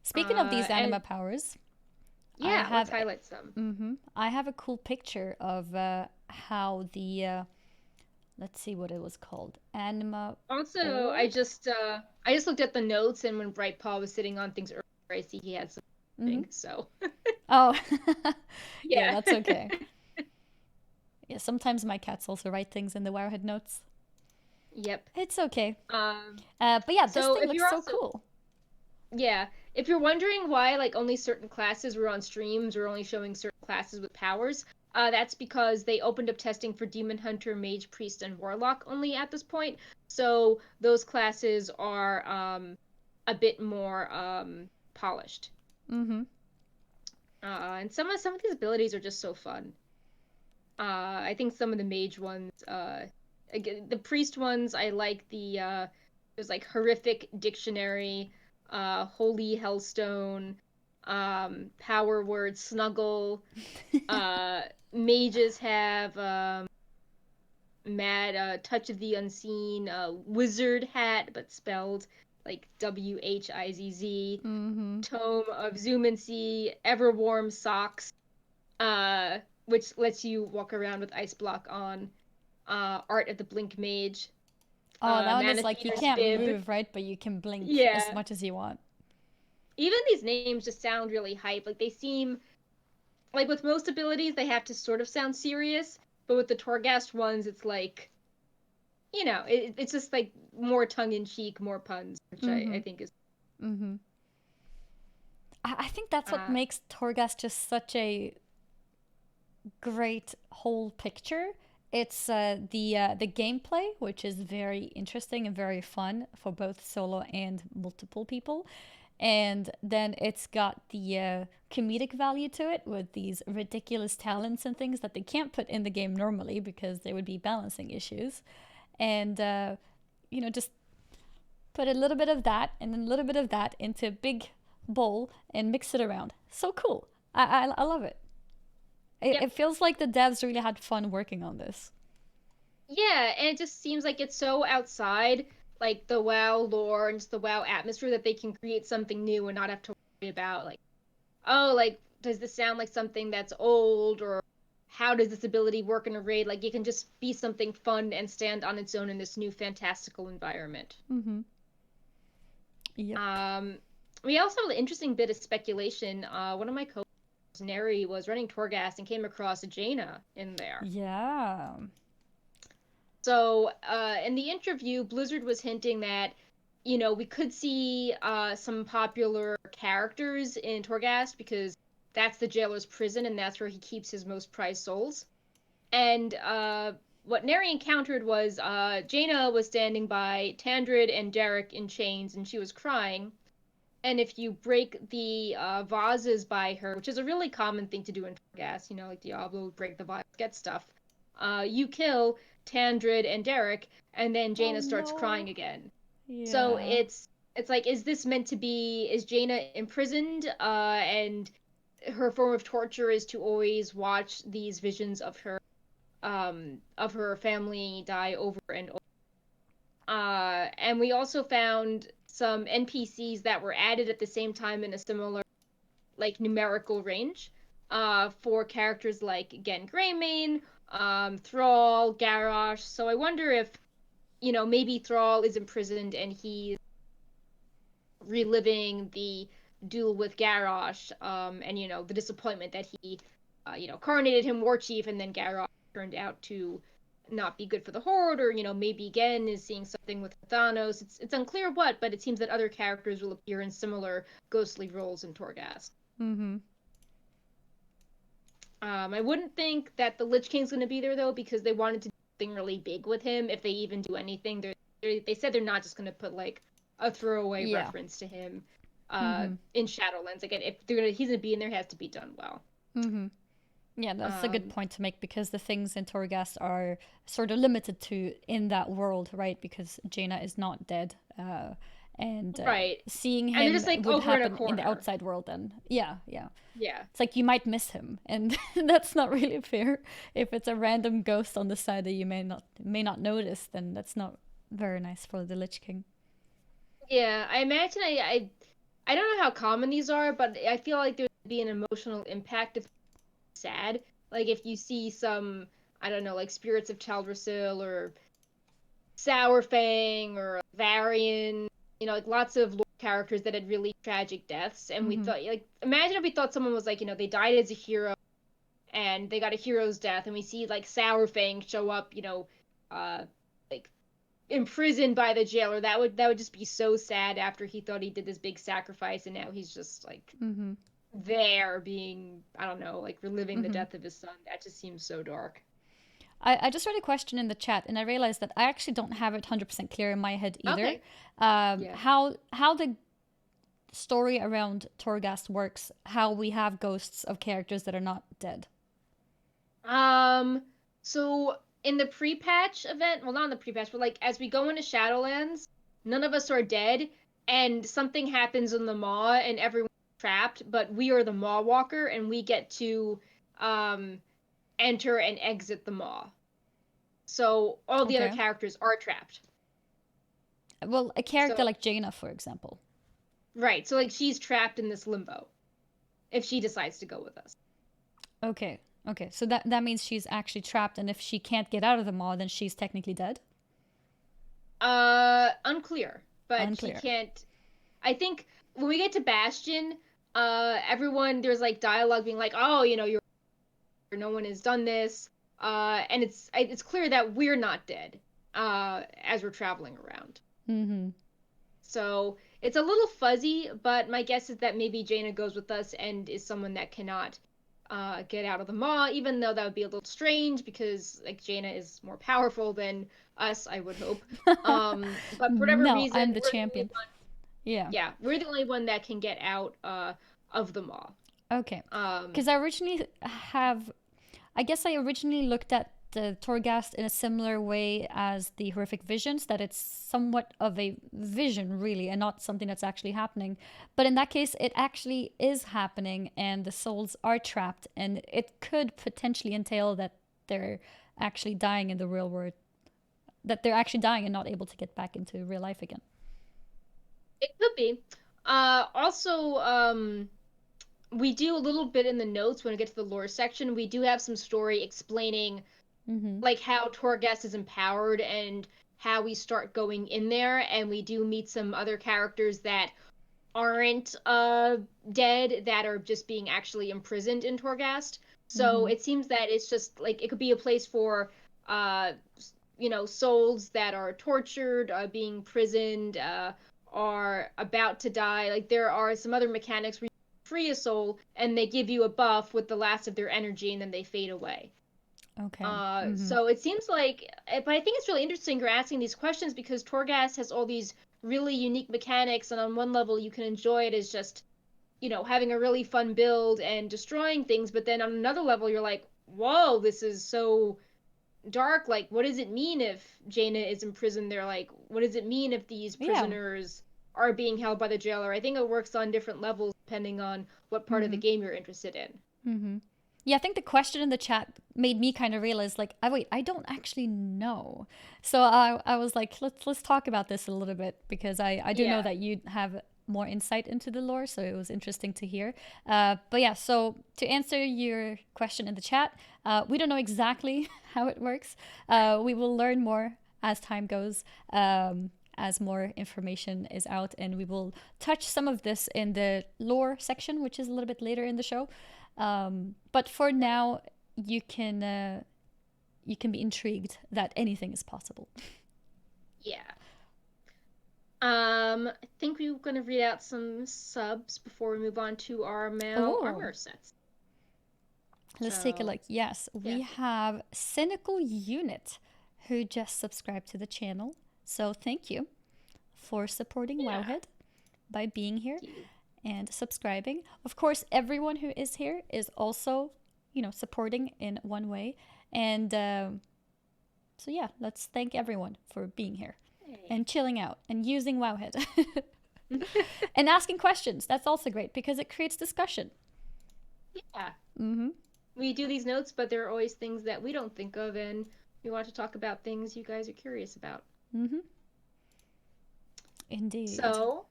Speaking of these And anima powers, I yeah, let's have highlight some. I have a cool picture of how the let's see what it was called. Anima Also, orb? I just looked at the notes, and when Brightpaw was sitting on things earlier, I see he had Mm-hmm. something. So Oh, yeah, yeah. that's okay. Yeah, sometimes my cats also write things in the Wowhead notes. Yep. It's okay. Um, But yeah, this so thing if looks you're so also cool. Yeah, if you're wondering why like only certain classes were on streams or only showing certain classes with powers, that's because they opened up testing for Demon Hunter, Mage, Priest, and Warlock only at this point. So those classes are a bit more polished. Mm-hmm. And some of these abilities are just so fun. I think some of the mage ones, again, the priest ones, I like there's like horrific dictionary, holy hellstone, power word snuggle. Uh, Mages have mad touch of the unseen, wizard hat, but spelled like Whizz. Mm-hmm. Tome of Zoomancy, Everwarm socks, which lets you walk around with ice block on. Art of the Blink Mage, Oh, that one is like you Manifeter's can't Bib. move, right? But you can blink as Yeah, much as you want. even these names just sound really hype. Like they seem like with most abilities they have to sort of sound serious, but with the Torghast ones, it's like it's just like more tongue in cheek, more puns, which I Mm-hmm. think is Mm-hmm. I think that's what uh makes Torghast just such a great whole picture. It's the gameplay, which is very interesting and very fun for both solo and multiple people. And then it's got the comedic value to it with these ridiculous talents and things that they can't put in the game normally because there would be balancing issues. And, just put a little bit of that and then a little bit of that into a big bowl and mix it around. So cool. I love it. It, yep. it feels like the devs really had fun working on this. Yeah, and it just seems like it's so outside like the WoW lore and just the WoW atmosphere that they can create something new and not have to worry about like, oh, like does this sound like something that's old, or how does this ability work in a raid? Like it can just be something fun and stand on its own in this new fantastical environment. Mm-hmm. Yep. Um, we also have an interesting bit of speculation. One of my co Neri was running Torghast and came across Jaina in there. Yeah. So, in the interview, Blizzard was hinting that, we could see some popular characters in Torghast because that's the jailer's prison and that's where he keeps his most prized souls. And what Neri encountered was Jaina was standing by Tandred and Derek in chains and she was crying. And if you break the vases by her, which is a really common thing to do in Torghast, like Diablo, break the vase, get stuff, you kill Tandred and Derek, and then Oh Jaina starts crying no. again. So Yeah. it's like, is this meant to be? Is Jaina imprisoned? And her form of torture is to always watch these visions of her family die over and over. And we also found some NPCs that were added at the same time in a similar like numerical range for characters like Gen Greymane, Thrall, Garrosh. So I wonder if, maybe Thrall is imprisoned and he's reliving the duel with Garrosh, and the disappointment that he, coronated him war chief, and then Garrosh turned out to not be good for the Horde, or maybe Gen is seeing something with Thanos. It's unclear what, but it seems that other characters will appear in similar ghostly roles in Torghast. Mm-hmm. I wouldn't think that the Lich King's going to be there though, because they wanted to something really big with him if they even do anything. They said they're not just gonna put like a throwaway Yeah. reference to him Mm-hmm. in Shadowlands. Again, if he's gonna be in there, it has to be done well. Mm-hmm. Yeah, that's a good Um, point to make because the things in Torghast are sort of limited to in that world, right? Because Jaina is not dead, and right. seeing And they're him just like would over in a happen in the corner. outside world. Then, yeah, yeah, Yeah. it's like you might miss him, and that's not really fair. If it's a random ghost on the side that you may not notice, then that's not very nice for the Lich King. Yeah, I imagine I don't know how common these are, but I feel like there would be an emotional impact if it's sad. Like if you see some, I don't know, like spirits of Teldrassil or Sourfang or Varian, like lots of lore characters that had really tragic deaths, and we Mm-hmm. thought, like, imagine if we thought someone was like, they died as a hero and they got a hero's death, and we see like Sourfang show up, uh, like imprisoned by the jailer. That would just be so sad after he thought he did this big sacrifice, and now he's just like Mm-hmm. there being, I don't know, like reliving the Mm-hmm. death of his son. That just seems so dark. I just read a question in the chat and I realized that I actually don't have it 100% clear in my head either. Okay. Yeah. How the story around Torghast works, how we have ghosts of characters that are not dead. Um, so in the pre-patch event, well, not in the pre-patch, but like as we go into Shadowlands, none of us are dead, and something happens in the Maw, and everyone's trapped, but we are the Maw Walker, and we get to um enter and exit the Maw. So all the other Okay. characters are trapped. Well, a character So like Jaina, for example. right, so like she's trapped in this limbo if she decides to go with us. Okay. Okay. So that means she's actually trapped, and if she can't get out of the maw, then she's technically dead. Unclear, but she Unclear. can't. I think when we get to Bastion, everyone there's like dialogue being like, "Oh, you're no one has done this," and it's clear that we're not dead, as we're traveling around. Mm-hmm. So it's a little fuzzy, but my guess is that maybe Jaina goes with us and is someone that cannot get out of the maw, even though that would be a little strange because like Jaina is more powerful than us, I would hope. But for whatever No, reason, I'm the we're the only champion. one. Yeah. Yeah, we're the only one that can get out of the maw. Okay. Um, Because I guess I originally looked at the Torghast in a similar way as the horrific visions, that it's somewhat of a vision, really, and not something that's actually happening. But in that case, it actually is happening, and the souls are trapped, and it could potentially entail that they're actually dying in the real world, that they're actually dying and not able to get back into real life again. it could be. Also, we do a little bit in the notes when we get to the lore section. We do have some story explaining Mm-hmm. like how Torghast is empowered and how we start going in there, and we do meet some other characters that aren't dead, that are just being actually imprisoned in Torghast. So Mm-hmm. it seems that it's just like it could be a place for uh souls that are tortured, being imprisoned, are about to die. Like there are some other mechanics where you free a soul and they give you a buff with the last of their energy and then they fade away. Okay. Mm-hmm. So it seems like, but I think it's really interesting you're asking these questions because Torghast has all these really unique mechanics, and on one level you can enjoy it as just, having a really fun build and destroying things, but then on another level you're like, whoa, this is so dark. Like, what does it mean if Jaina is imprisoned there? Like, what does it mean if these Yeah. prisoners are being held by the jailer? I think it works on different levels depending on what part of the Mm-hmm. game you're interested in. Mm-hmm. Yeah, I think the question in the chat made me kind of realize, like, wait, I don't actually know. So I was like, let's talk about this a little bit because I do know Yeah. that you have more insight into the lore, so it was interesting to hear. But yeah, so to answer your question in the chat, we don't know exactly how it works. We will learn more as time goes. As more information is out, and we will touch some of this in the lore section, which is a little bit later in the show. But for now, you can be intrigued that anything is possible. Yeah. I think we are gonna read out some subs before we move on to our male Oh, armor sets. let's take a So look. Yes, yeah. we have Cynical Unit. who just subscribed to the channel. So thank you for supporting Wowhead by being here and subscribing. Of course, everyone who is here is also, supporting in one way. And so yeah, let's thank everyone for being here and chilling out and using Wowhead. And asking questions. That's also great because it creates discussion. Yeah. We do these notes, but there are always things that we don't think of, and we want to talk about things you guys are curious about. Indeed. So,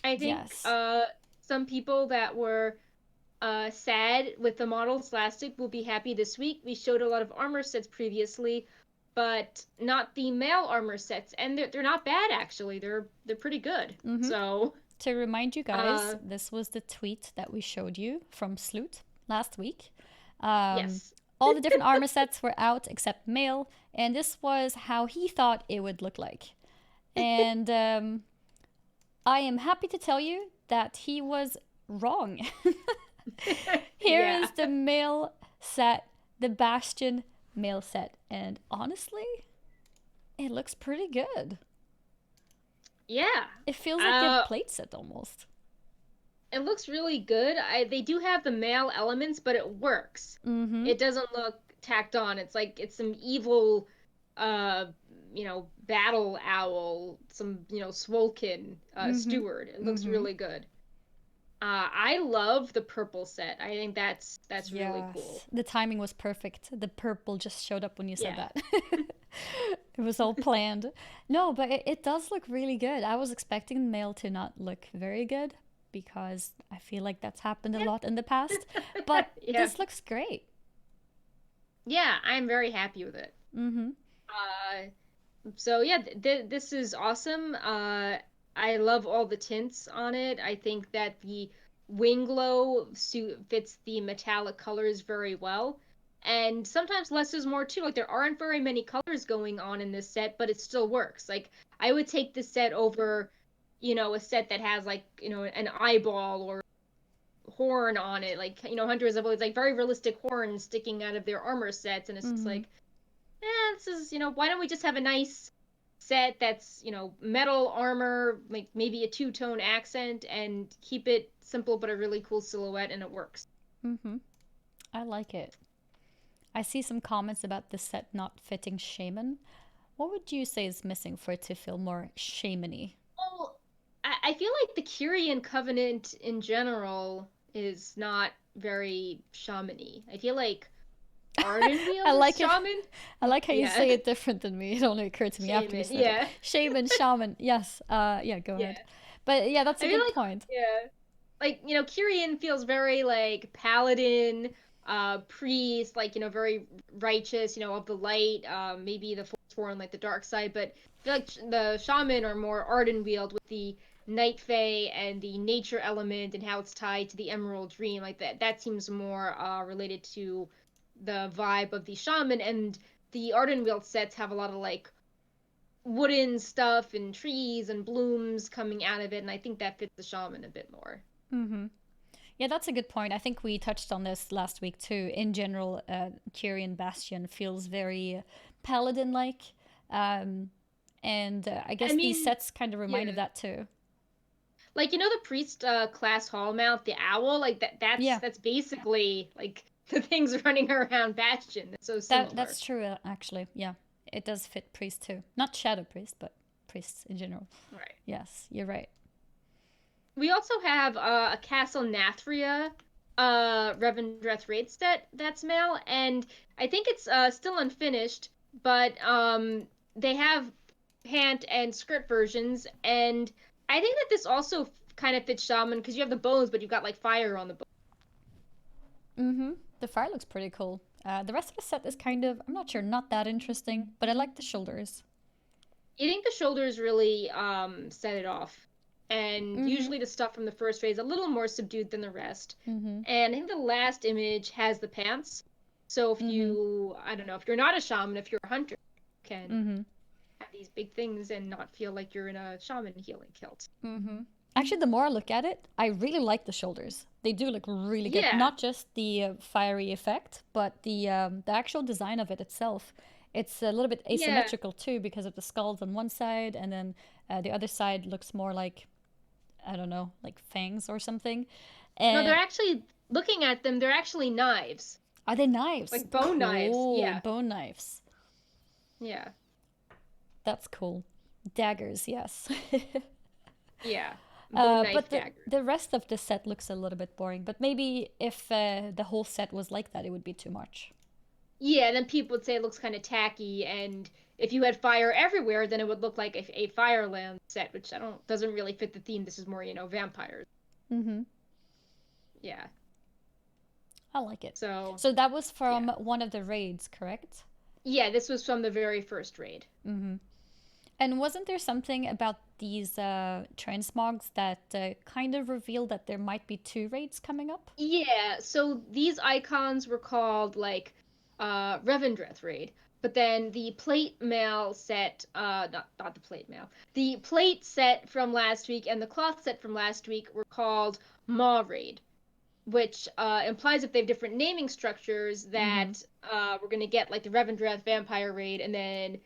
I think some people that were sad with the models last week will be happy this week. We showed a lot of armor sets previously, but not the male armor sets, and they're not bad actually. They're pretty good. So to remind you guys, this was the tweet that we showed you from Sloot last week. Yes. All the different armor sets were out except male, and this was how he thought it would look like. And I am happy to tell you that he was wrong. Here is the male set, the Bastion male set, and honestly, it looks pretty good. Yeah. It feels like a plate set almost. It looks really good. They do have the male elements, but it works. It doesn't look tacked on. It's like it's some evil, battle owl, some, Swolkin steward. It looks really good. I love the purple set. I think that's really cool. The timing was perfect. The purple just showed up when you said that. It was all planned. No, but it does look really good. I was expecting the male to not look very good because I feel like that's happened a lot in the past. But this looks great. Yeah, I'm very happy with it. So yeah, this is awesome. I love all the tints on it. I think that the wing glow suit fits the metallic colors very well. And sometimes less is more too. Like there aren't very many colors going on in this set, but it still works. Like I would take this set over, a set that has like, an eyeball or horn on it. Like, Hunters have always like very realistic horns sticking out of their armor sets. And it's just like, this is, why don't we just have a nice set that's, metal armor, like maybe a two-tone accent, and keep it simple but a really cool silhouette, and it works. I like it. I see some comments about the set not fitting shaman. What would you say is missing for it to feel more shaman-y? Well, I feel like the Kyrian Covenant in general is not very shaman-y. I feel like Ardenweald I like shaman. I like how you say it different than me. It only occurred to me after you said it. Shaman. Yes. Go ahead. But yeah, that's a good point. Yeah. Like, Kyrian feels very like paladin, priest, like, very righteous, of the light, maybe the Forsworn, like the dark side, but I feel like the shaman are more Ardenweald with the Night Fae and the nature element and how it's tied to the Emerald Dream. Like that seems more related to the vibe of the shaman, and the Ardenweald sets have a lot of like wooden stuff and trees and blooms coming out of it, and I think that fits the shaman a bit more. Yeah, that's a good point. I think we touched on this last week too. In general, Kyrian Bastion feels very paladin-like, and I guess these sets kind of reminded that too. Like, the priest class hallmouth, the owl, like that's basically like the things running around Bastion. It's so similar. That's true, actually. Yeah, it does fit priest too. Not shadow priest, but priests in general. Right. Yes, you're right. We also have a Castle Nathria Revendreth raid set that's male, and I think it's still unfinished, but they have Hant and script versions, and I think that this also kind of fits shaman because you have the bones, but you've got like fire on the bones. The fire looks pretty cool. The rest of the set is kind of, I'm not sure, not that interesting, but I like the shoulders. I think the shoulders really set it off. And usually the stuff from the first raid is a little more subdued than the rest. And I think the last image has the pants. So if you, I don't know, if you're not a shaman, if you're a hunter, you can have these big things and not feel like you're in a shaman healing kilt. Actually, the more I look at it, I really like the shoulders. They do look really good. Not just the fiery effect, but the actual design of it itself. It's a little bit Yeah. asymmetrical too because of the skulls on one side, and then the other side looks more like, I don't know, like fangs or something. No, they're And actually looking at them. They're actually knives, are they knives? like bone knives. Cool, Yeah. bone knives. Yeah. That's cool. Daggers, yes. Yeah. Bone knife But daggers. the rest of the set looks a little bit boring. But maybe if the whole set was like that, it would be too much. Yeah, then people would say it looks kind of tacky, and if you had fire everywhere, then it would look like a Fireland set, which I don't doesn't really fit the theme. This is more, vampires. Mm-hmm. Yeah. I like it. So, So that was yeah. from one of the raids, correct? Yeah, this was from the very first raid. Mm-hmm. And wasn't there something about these transmogs that kind of revealed that there might be two raids coming up? Yeah, so these icons were called like Revendreth raid, but then the plate mail set, not the plate mail, the plate set from last week and the cloth set from last week were called Maw raid, which implies if they have different naming structures Mm-hmm. that we're gonna get like the Revendreth vampire raid and then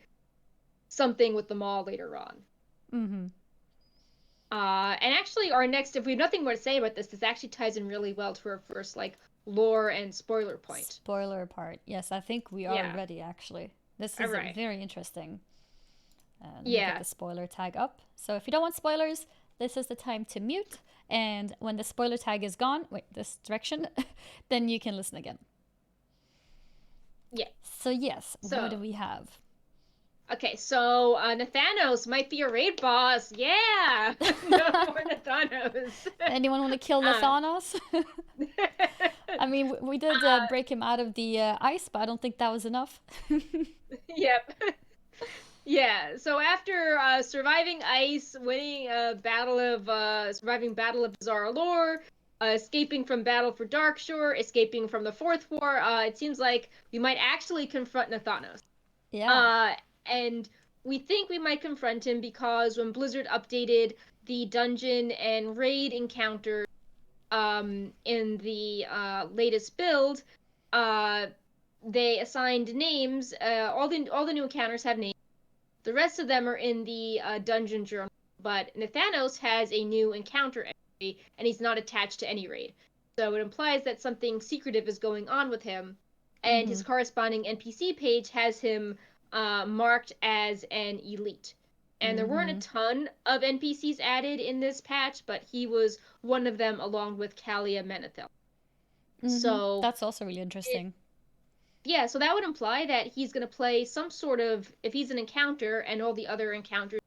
something with the Maw later on. Mm-hmm. And actually, our next, if we have nothing more to say about this actually ties in really well to our first like lore and spoiler point. Spoiler part. Yes, I think we are Yeah. ready actually. This All is right. very interesting. Let me get Yeah. the spoiler tag up. So if you don't want spoilers, this is the time to mute. And when the spoiler tag is gone, wait, this direction, then you can listen again. Yeah. So yes, what do So, we have? okay, so Nathanos might be a raid boss. Yeah. No more Nathanos. Anyone want to kill uh, Lathanos? I mean, we did break him out of the ice, but I don't think that was enough. yep. Yeah, so after surviving ice, winning surviving Battle of Zaralor, escaping from Battle for Darkshore, escaping from the Fourth War, it seems like we might actually confront Nathanos. Yeah. Uh, and we think we might confront him because when Blizzard updated the dungeon and raid encounter in the latest build, uh, they assigned names. All the new encounters have names. The rest of them are in the dungeon journal, but Nathanos has a new encounter entry, and he's not attached to any raid. So it implies that something secretive is going on with him, and Mm-hmm. his corresponding NPC page has him marked as an elite. And there weren't a ton of NPCs added in this patch, but he was one of them along with Kalia Menethil. Mm-hmm. So That's also really interesting. yeah, so that would imply that he's going to play some sort of, if he's an encounter and all the other encounters,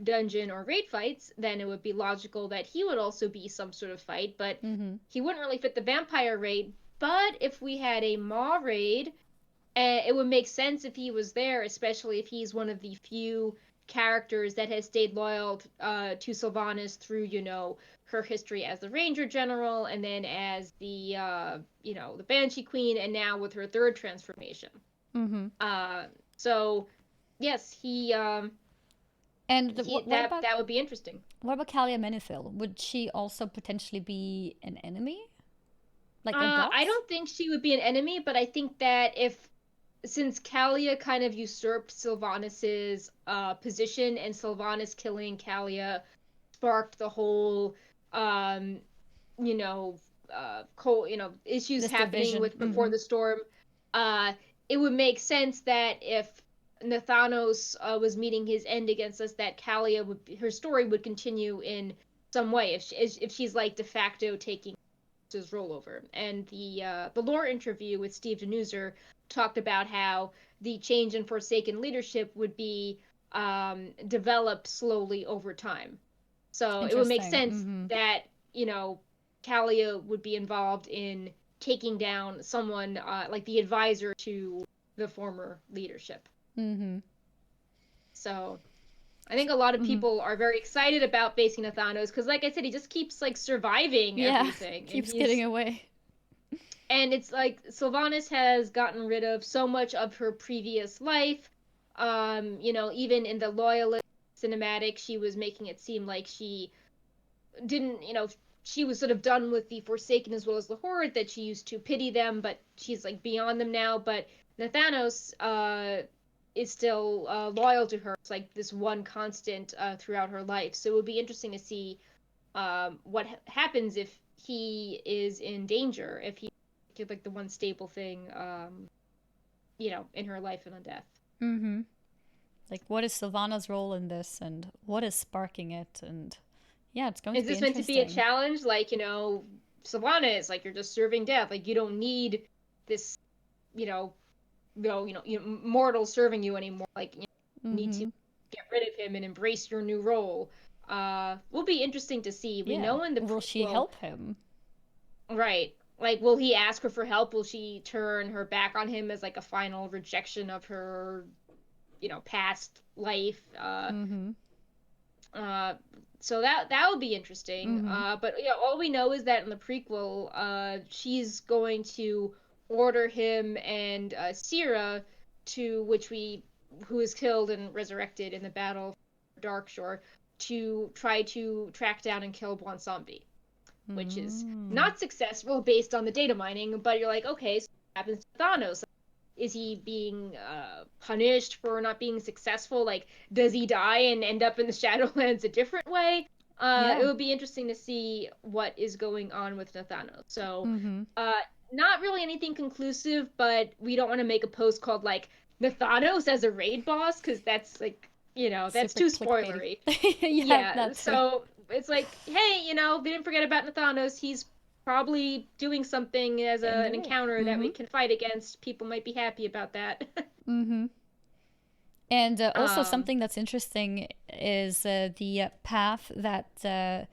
dungeon or raid fights, then it would be logical that he would also be some sort of fight, but Mm-hmm. he wouldn't really fit the vampire raid. But if we had a Maw raid, it would make sense if he was there, especially if he's one of the few characters that has stayed loyal to Sylvanas through, her history as the Ranger General and then as the, the Banshee Queen and now with her third transformation. Mm-hmm. So, yes, And what about that would be interesting. what about Kalia Menethil? Would she also potentially be an enemy? Like a I boss? don't think she would be an enemy, but I think that since Kalia kind of usurped Sylvanas's position and Sylvanas killing Kalia sparked the whole you know issues This happening division. with Before Mm-hmm. the Storm, it would make sense that if Nathanos was meeting his end against us, that Kalia her story would continue in some way if she's like de facto taking his rollover. And the lore interview with Steve Denuser talked about how the change in Forsaken leadership would be developed slowly over time. So it would make Interesting. sense Mm-hmm. that Kalia would be involved in taking down someone like the advisor to the former leadership. Mm-hmm. So I think a lot of Mm-hmm. people are very excited about facing Nathanos because, like I said, he just keeps like surviving Yeah. everything, Keeps getting away. and it's like Sylvanas has gotten rid of so much of her previous life. Even in the Loyalist cinematic, she was making it seem like she didn't, she was sort of done with the Forsaken as well as the Horde, that she used to pity them, but she's like beyond them now. But Nathanos is still loyal to her. It's like this one constant throughout her life. So it would be interesting to see what happens if he is in danger, if he like the one stable thing, in her life and on death. Mm-hmm. Like, what is Sylvana's role in this, and what is sparking it? And yeah, it's going Is to be this meant to be a interesting. challenge? Like, Sylvana is like, you're just serving death. Like, you don't need this, mortal serving you anymore. Like, you need to Mm-hmm. get rid of him and embrace your new role. Will be interesting to see. We Yeah. know in the Will she prequel, help him? right? Like, will he ask her for help? Will she turn her back on him as like a final rejection of her, past life? Mm-hmm. Uh, so that would be interesting. Mm-hmm. But yeah, all we know is that in the prequel, she's going to order him and Sierra, who is killed and resurrected in the battle for Darkshore, to try to track down and kill Bwansambi, which is Mm. not successful based on the data mining. But you're like, okay, so what happens to Thanos? Is he being punished for not being successful? Like, does he die and end up in the Shadowlands a different way? Yeah. It would be interesting to see what is going on with Nathanos. So, Mm-hmm. uh, not really anything conclusive, but we don't want to make a post called like Nathanos as a raid boss, because that's like, that's Super too clickbaity. spoilery. Yeah, Yeah, that too. so it's like, hey, we didn't forget about Nathanos. He's probably doing something as In an the raid. encounter that Mm-hmm. we can fight against. People might be happy about that. Mm-hmm. And also um, something that's interesting is the path that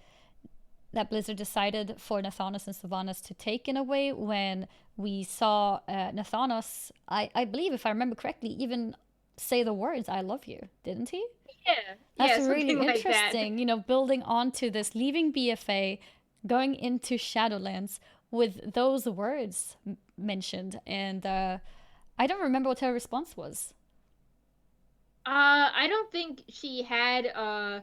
Blizzard decided for Nathanos and Sylvanas to take in a way when we saw Nathanos, I believe, if I remember correctly, even say the words "I love you," didn't he? yeah, That's yeah, really something like that. interesting. Building onto this, leaving BFA, going into Shadowlands with those words mentioned, and I don't remember what her response was. I don't think she had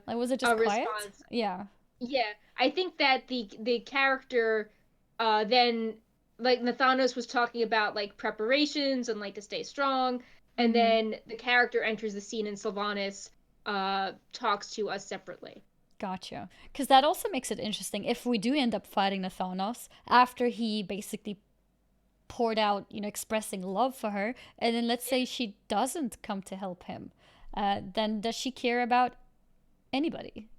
Like, was it a just quiet? response. Yeah. Yeah, I think that the character then, like, Nathanos was talking about like preparations and like to stay strong, and Mm-hmm. then the character enters the scene and Sylvanas talks to us separately. Gotcha. Because that also makes it interesting if we do end up fighting Nathanos after he basically poured out, expressing love for her, and then let's say she doesn't come to help him, then does she care about anybody?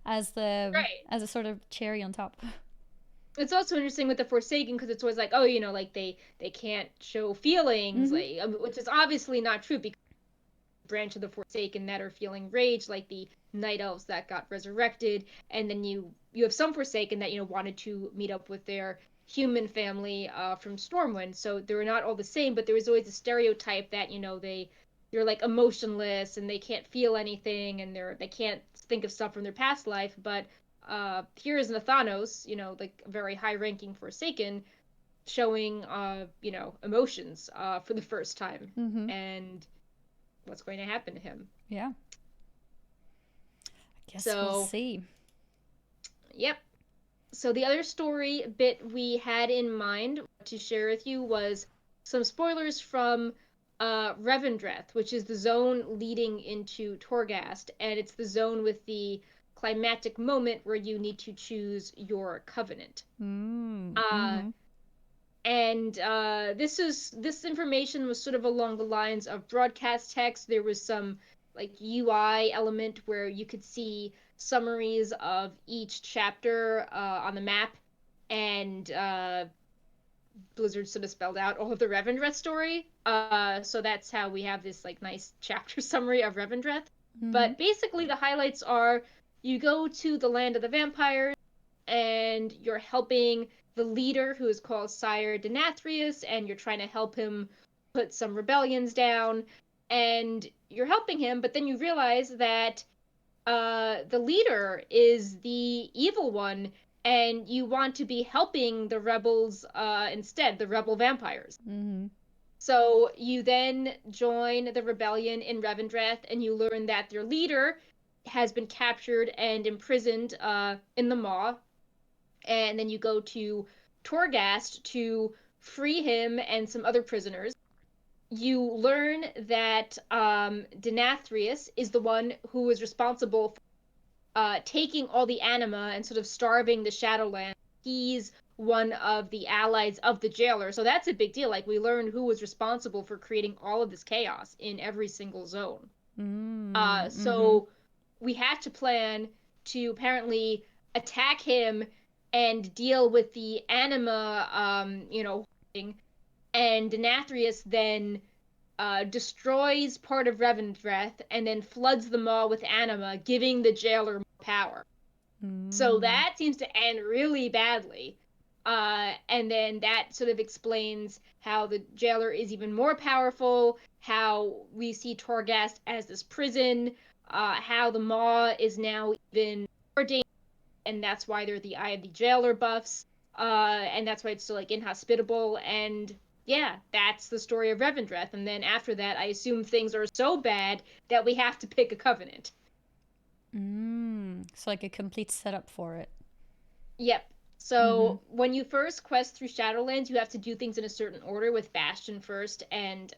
As the Right. as a sort of cherry on top. It's also interesting with the Forsaken because it's always like, oh, like they can't show feelings, Mm-hmm. like, which is obviously not true, because branch of the Forsaken that are feeling rage, like the night elves that got resurrected, and then you have some Forsaken that wanted to meet up with their human family from Stormwind. So they're not all the same, but there was always a stereotype that they're like emotionless and they can't feel anything, and they can't think of stuff from their past life. But here is Nathanos, like a very high ranking Forsaken, showing emotions for the first time, Mm-hmm. and what's going to happen to him. Yeah. I guess we'll So, see. yep. So the other story bit we had in mind to share with you was some spoilers from Revendreth, which is the zone leading into Torghast, and it's the zone with the climactic moment where you need to choose your covenant. Uh, Mm-hmm. and this information was sort of along the lines of broadcast text. There was some like UI element where you could see summaries of each chapter on the map, and Blizzard sort of spelled out all of the Revendreth story. So that's how we have this like nice chapter summary of Revendreth. Mm-hmm. But basically, the highlights are: you go to the land of the vampires, and you're helping the leader, who is called Sire Denathrius, and you're trying to help him put some rebellions down. And you're helping him, but then you realize that the leader is the evil one, and you want to be helping the rebels instead, the rebel vampires. Mm-hmm. So you then join the rebellion in Revendreth, and you learn that their leader has been captured and imprisoned in the Maw, and then you go to Torghast to free him and some other prisoners. You learn that Denathrius is the one who is responsible for taking all the anima and sort of starving the Shadowlands. He's one of the allies of the jailer, so that's a big deal. Like, we learned who was responsible for creating all of this chaos in every single zone. So we had to plan to apparently attack him and deal with the anima, and Denathrius then destroys part of Revendreth and then floods the maw with anima, giving the jailer more power. So that seems to end really badly. And then that sort of explains how the jailer is even more powerful, how we see Torghast as this prison, how the maw is now even more dangerous, and that's why they're the Eye of the Jailer buffs, and that's why it's still like inhospitable. And yeah, that's the story of Revendreth. And then after that, I assume things are so bad that we have to pick a covenant. So like a complete setup for it. Yep. So when you first quest through Shadowlands, you have to do things in a certain order, with Bastion first and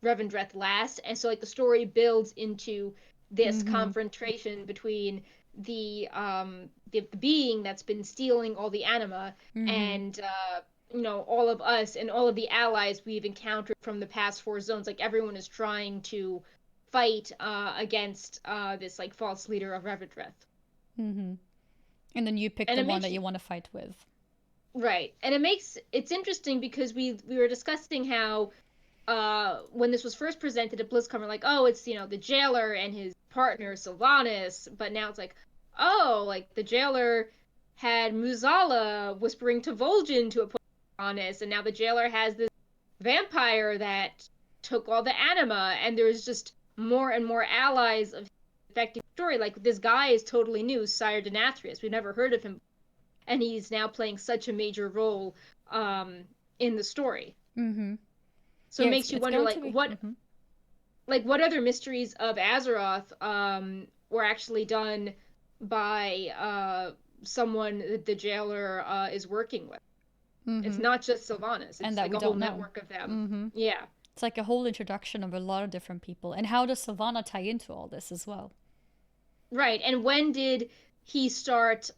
Revendreth last. And so like the story builds into this confrontation between the being that's been stealing all the anima and all of us and all of the allies we've encountered from the past 4 zones. Like, everyone is trying to fight against this like false leader of Revendreth. And then you pick the one that you want to fight with. Right. And it's interesting because we were discussing how when this was first presented at BlizzCon, we're like, oh, it's, the jailer and his partner Sylvanas, but now it's like, oh, like the jailer had Muzala whispering to Vol'jin to oppose Sylvanas, and now the jailer has this vampire that took all the anima, and there's just more and more allies of affecting the story. Like, this guy is totally new, Sire Denathrius. We've never heard of him, and he's now playing such a major role in the story. So it makes you wonder, like, what other mysteries of Azeroth were actually done by someone that the jailer is working with. It's not just Sylvanas. It's and that like we a whole don't know. network of them. Yeah. It's like a whole introduction of a lot of different people. And how does Sylvana tie into all this as well? Right. And when did he start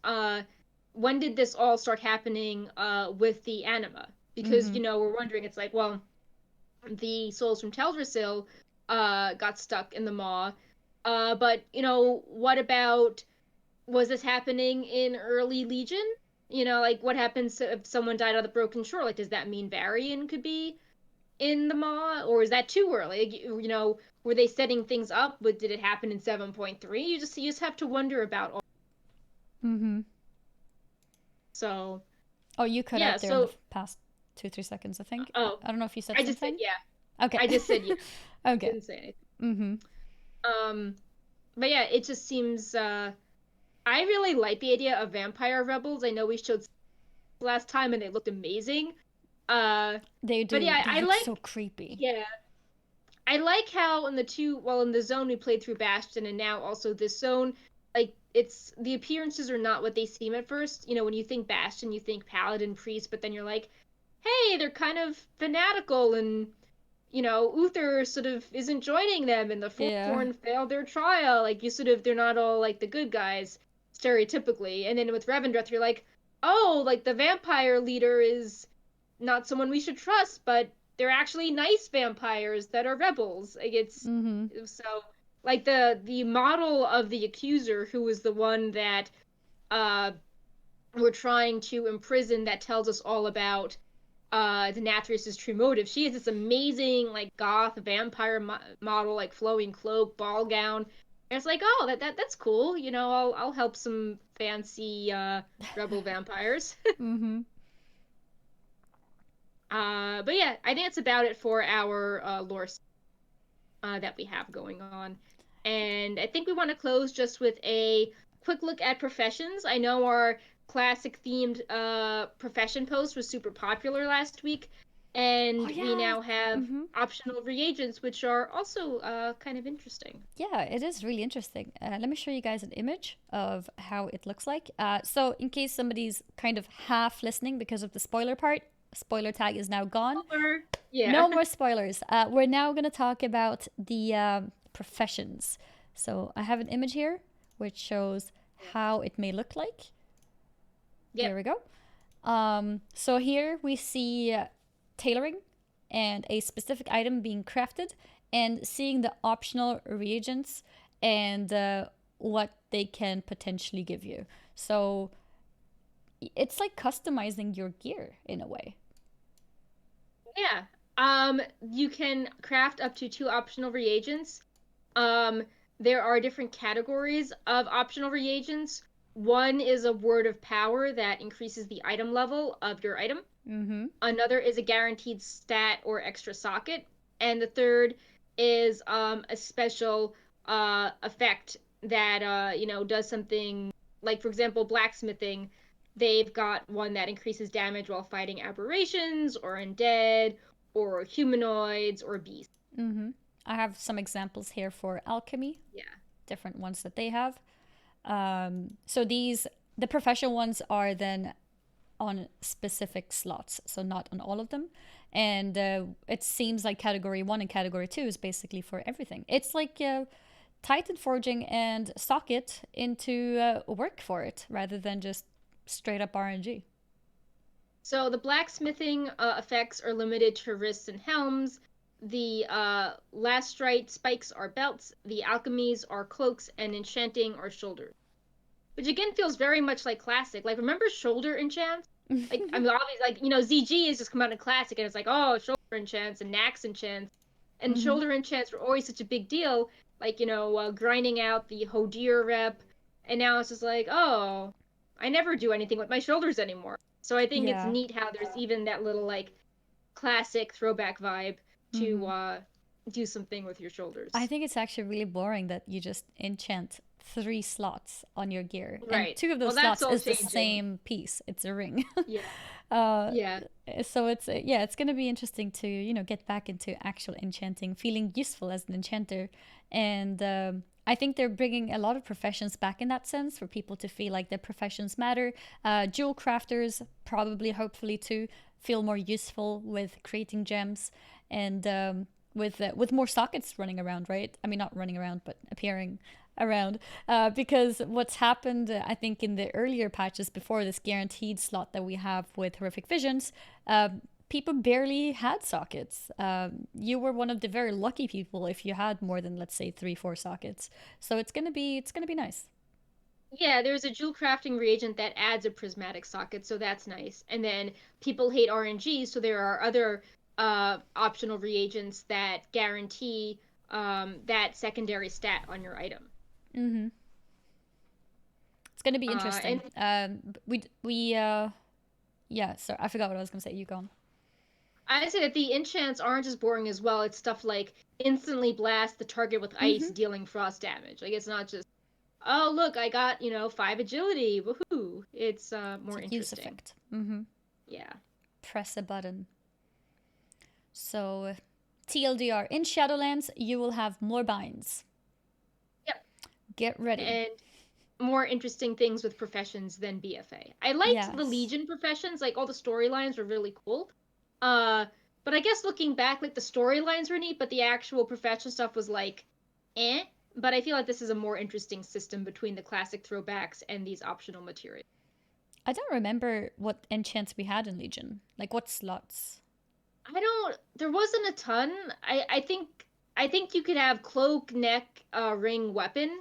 when did this all start happening with the anima? Because, we're wondering, it's like, well, the souls from Teldrassil got stuck in the maw. But, what about, was this happening in early Legion? Like, what happens if someone died on the Broken Shore? Like, does that mean Varian could be in the maw? Or is that too early? Were they setting things up? But did it happen in 7.3? You just have to wonder about all. So. Oh, you cut out there in the past 2-3 seconds, I think. Oh. I don't know if you said something. I just said yeah. Okay. I just said yeah. Okay. Didn't say anything. But yeah, it just seems I really like the idea of vampire rebels. I know we showed last time and they looked amazing. They do. But yeah, they look so creepy. Yeah. I like how in the zone we played through Bastion and now also this zone, like, it's, the appearances are not what they seem at first. When you think Bastion, you think Paladin Priest, but then you're like, hey, they're kind of fanatical, and Uther sort of isn't joining them, and the Forthorn failed their trial. Like, they're not all like the good guys, stereotypically. And then with Revendreth, you're like, oh, like the vampire leader is not someone we should trust, but they're actually nice vampires that are rebels. Like, it's so, like, the model of the accuser, who was the one that we're trying to imprison, that tells us all about Denathrius's true motive. She has this amazing, like, goth vampire model, like flowing cloak, ball gown. And it's like, oh, that's cool. I'll help some fancy rebel vampires. But yeah, I think that's about it for our lore that we have going on. And I think we want to close just with a quick look at professions. I know our classic themed profession post was super popular last week, And Oh we yeah. now have Mm-hmm. optional reagents, which are also kind of interesting. Yeah, it is really interesting. Let me show you guys an image of how it looks like. So, in case somebody's kind of half listening because of the spoiler part, spoiler tag is now gone. Or, yeah. No more spoilers. We're now going to talk about the professions. So, I have an image here which shows how it may look like. There Yep. we go. So, here we see tailoring and a specific item being crafted and seeing the optional reagents and what they can potentially give you. So it's like customizing your gear in a way. Yeah. You can craft up to 2 optional reagents. Um, there are different categories of optional reagents. One is a word of power that increases the item level of your item. Mm-hmm. Another is a guaranteed stat or extra socket. And the third is a special effect that does something like, for example, blacksmithing. They've got one that increases damage while fighting aberrations or undead or humanoids or beasts. Mm-hmm. I have some examples here for alchemy, Yeah. different ones that they have. So the professional ones are then on specific slots, so not on all of them. And it seems like category 1 and category 2 is basically for everything. It's like Titan forging and socket into work for it rather than just straight up RNG. So the blacksmithing effects are limited to wrists and helms. The lastrite spikes are belts. The alchemies are cloaks, and enchanting are shoulders. Which again feels very much like classic. Like, remember shoulder enchants? Like, I mean, obviously, like, ZG has just come out in classic, and it's like, oh, shoulder enchants and Nax enchants, and Mm-hmm. shoulder enchants were always such a big deal. Like, grinding out the Hodir rep, and now it's just like, oh, I never do anything with my shoulders anymore. So I think it's Yeah. neat how there's even that little like classic throwback vibe to Mm-hmm. do something with your I shoulders. think it's actually really boring that you just enchant 3 slots on your gear, and Right. 2 of Well, those that's slots all is the changing. same piece. It's a ring. Yeah. uh, Yeah. so it's yeah, it's gonna be interesting to get back into actual enchanting, feeling useful as an enchanter, and I think they're bringing a lot of professions back in that sense for people to feel like their professions matter. Jewel crafters probably, hopefully, too feel more useful with creating gems and with more sockets running around, right? I mean, not running around, but appearing around. Because what's happened, I think, in the earlier patches before this guaranteed slot that we have with Horrific Visions, people barely had sockets. You were one of the very lucky people if you had more than, let's say, 3-4 sockets. So it's gonna be nice. Yeah, there's a jewel crafting reagent that adds a prismatic socket, so that's nice. And then people hate RNG, so there are other optional reagents that guarantee that secondary stat on your item. Mm-hmm. It's gonna be And interesting. Yeah. So I forgot what I was gonna say. You go on. I'd say that the enchants aren't as boring as well. It's stuff like instantly blast the target with ice, Mm-hmm. dealing frost damage. Like, it's not just, oh look, I got 5 agility, woohoo! It's It's more a use interesting. effect. Mm-hmm. Yeah. Press a button. So, TLDR, in Shadowlands, you will have more binds. Yep. Get ready. And more interesting things with professions than BFA. I liked the Yes. Legion professions, like all the storylines were really cool. Uh, but I guess looking back, like the storylines were neat, but the actual profession stuff was like, eh. But I feel like this is a more interesting system between the classic throwbacks and these optional materials. I don't remember what enchants we had in Legion. Like, what slots? I don't. There wasn't a ton. I think you could have cloak, neck, ring, weapon.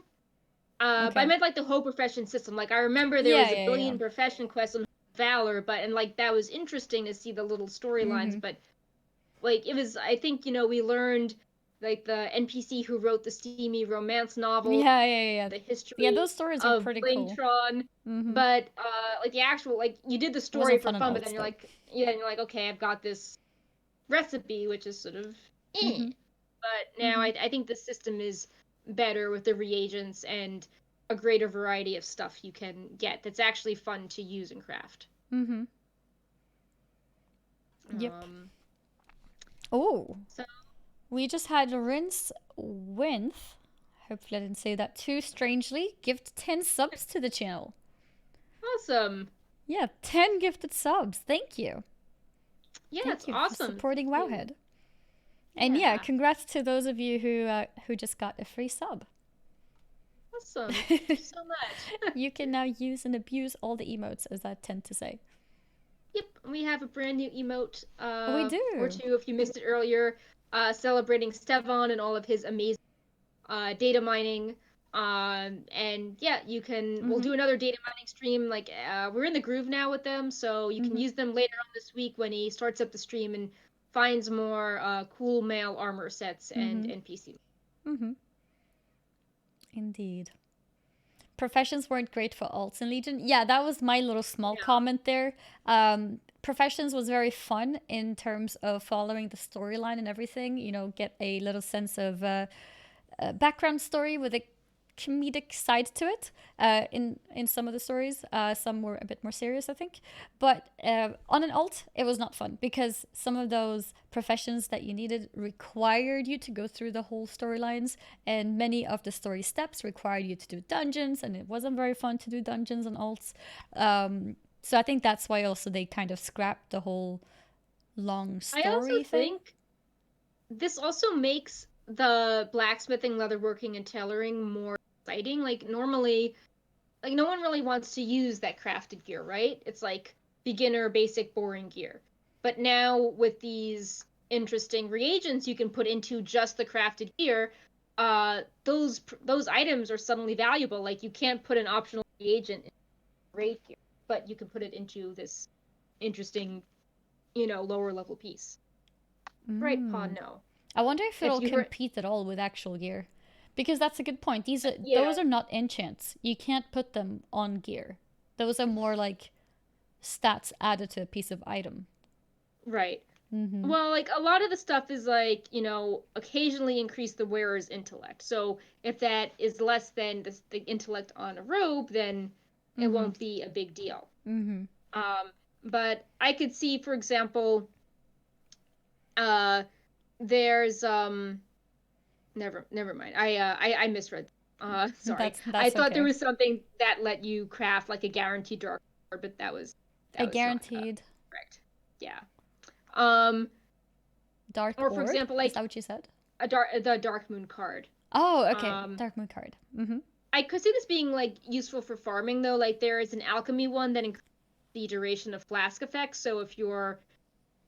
But I Okay. meant like the whole profession system. Like, I remember there Yeah, was a yeah, yeah. billion profession quests on Valor, but and like that was interesting to see the little storylines. Mm-hmm. But like it was, I think we learned like the NPC who wrote the steamy romance novel, Yeah, yeah, yeah. the Yeah, history those stories are of pretty cool. Blaine'tron. Mm-hmm. But like the actual, like, you did the It story wasn't for fun on fun, but alts, then you're though. like, yeah, and you're like, okay, I've got this recipe, which is sort of eh. Mm-hmm. But now Mm-hmm. I think the system is better with the reagents and a greater variety of stuff you can get that's actually fun to use and craft. Mm-hmm. Yep. Um, Oh, So we just had Rinse Winth. Hopefully, I didn't say that too strangely. Gift 10 subs to the channel. awesome. Yeah, 10 gifted subs. Thank you. Yeah, it's Thank you for awesome. supporting Thank you. Wowhead. And yeah, Yeah, congrats to those of you who just got a free sub. awesome. Thank you so much. You can now use and abuse all the emotes, as I tend to say. Yep, we have a brand new emote We or do. two if you missed it earlier, celebrating Stevon and all of his amazing data mining. And yeah, we'll Mm-hmm. do another data mining stream. Like, we're in the groove now with them, so you can Mm-hmm. use them later on this week when he starts up the stream and finds more cool male armor sets and Mm-hmm. NPC. Mm-hmm. Indeed. Professions weren't great for alts in Legion. Yeah, that was my little small Yeah. comment there. Professions was very fun in terms of following the storyline and everything. You know, get a little sense of background story with a comedic side to it in some of the stories. Some were a bit more serious, I think. But on an alt, it was not fun because some of those professions that you needed required you to go through the whole storylines, and many of the story steps required you to do dungeons, and it wasn't very fun to do dungeons on alts. So I think that's why also they kind of scrapped the whole long I also story thing. think this also makes the blacksmithing, leatherworking, and tailoring more exciting. Like normally, like no one really wants to use that crafted gear, right? It's like beginner, basic, boring gear. But now with these interesting reagents you can put into just the crafted gear, those items are suddenly valuable. Like you can't put an optional reagent in raid gear, but you can put it into this interesting, lower level piece. Right, Paw? Mm. No. I wonder if If it'll you heard, compete at all with actual gear. Because that's a good point. yeah, Those are not enchants. You can't put them on gear. Those are more like stats added to a piece of item. right. Mm-hmm. Well, like a lot of the stuff is like, occasionally increase the wearer's intellect. So if that is less than the intellect on a robe, then it Mm-hmm. won't be a big deal. Mm-hmm. Um, but I could see, for example, uh, there's never mind. I misread. Sorry. I That's thought there okay. was something that let you craft like a guaranteed dark sword, but A that was not guaranteed correct. Yeah. Um, dark or for orb? example, Is like that what you said? the Dark Moon card. Oh, okay. Um, Dark moon card. Mm-hmm. I could see this being like useful for farming though. Like there is an alchemy one that increases the duration of flask effects. So if you're,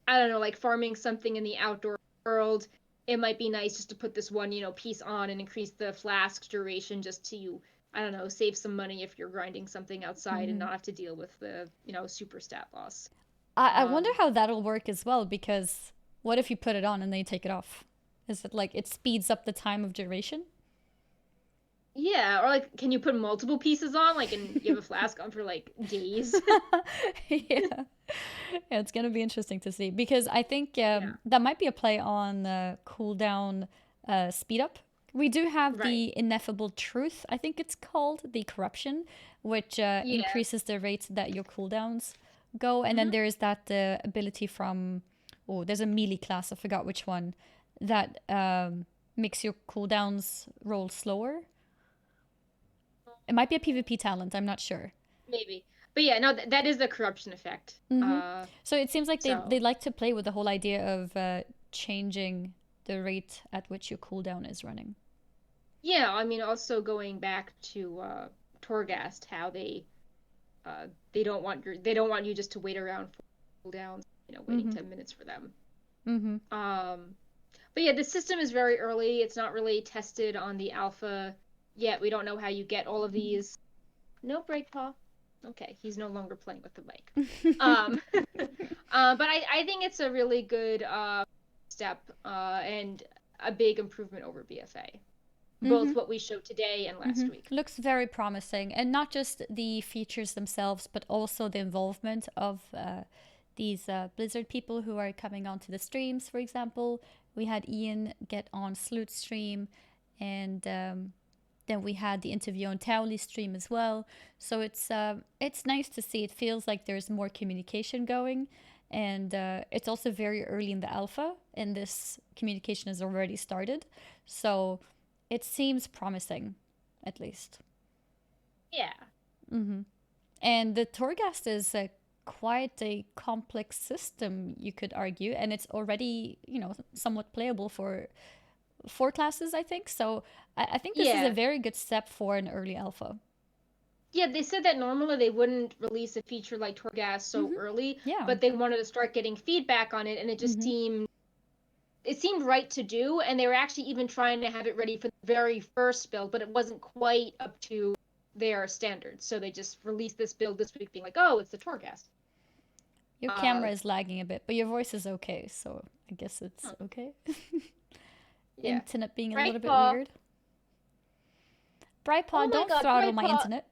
I don't know, like farming something in the outdoor world, it might be nice just to put this one, piece on and increase the flask duration just to, I don't know, save some money if you're grinding something outside and Mm-hmm. not have to deal with the, super stat loss. I wonder Um, how that'll work as well, because what if you put it on and then you take it off? Is it like it speeds up the time of duration? yeah, or like, can you put multiple pieces on, like, and you have a flask on for like days? Yeah. Yeah, it's gonna be interesting to see because I think Yeah, that might be a play on cooldown speed up. We do have right. the ineffable truth, I think it's called, the corruption, which Yeah. increases the rate that your cooldowns go. And then Hmm. there is that ability from, oh, there's a melee class, I forgot which one, that makes your cooldowns roll slower. It might be a PvP talent, I'm not sure. Maybe. But yeah, no, that is the corruption effect. Mm-hmm. So it seems like they So like to play with the whole idea of changing the rate at which your cooldown is running. yeah, I mean, also going back to Torghast, how they don't want you just to wait around for cooldowns, waiting Mm-hmm. 10 minutes for them. Mm-hmm. But yeah, the system is very early. It's not really tested on the alpha yet. We don't know how you get all of these. No break, Paw. Okay, he's no longer playing with the mic. Um, but I think it's a really good step and a big improvement over BFA, Mm-hmm. both what we showed today and Mm-hmm. last week. Looks very promising, and not just the features themselves, but also the involvement of these Blizzard people who are coming onto the streams. For example, we had Ian get on Sloot's stream, and then we had the interview on Towley's stream as well. So it's nice to see. It feels like there's more communication going, And it's also very early in the alpha, and this communication has already started. So it seems promising, at least. Yeah. And the Torghast is quite a complex system, you could argue, and it's already, somewhat playable for 4 classes, I think. So I think this is a Yeah. very good step for an early alpha. Yeah, they said that normally they wouldn't release a feature like Torghast so early, Yeah. but they wanted to start getting feedback on it, and it just seemed right to do, and they were actually even trying to have it ready for the very first build, but it wasn't quite up to their standards. So they just released this build this week being like, "Oh, it's the Torghast." Your camera is lagging a bit, but your voice is okay, so I guess it's okay. Yeah. Internet being a little bit Brightpaw. weird. Brightpaw, Oh my don't God, throttle my Brightpaw. internet.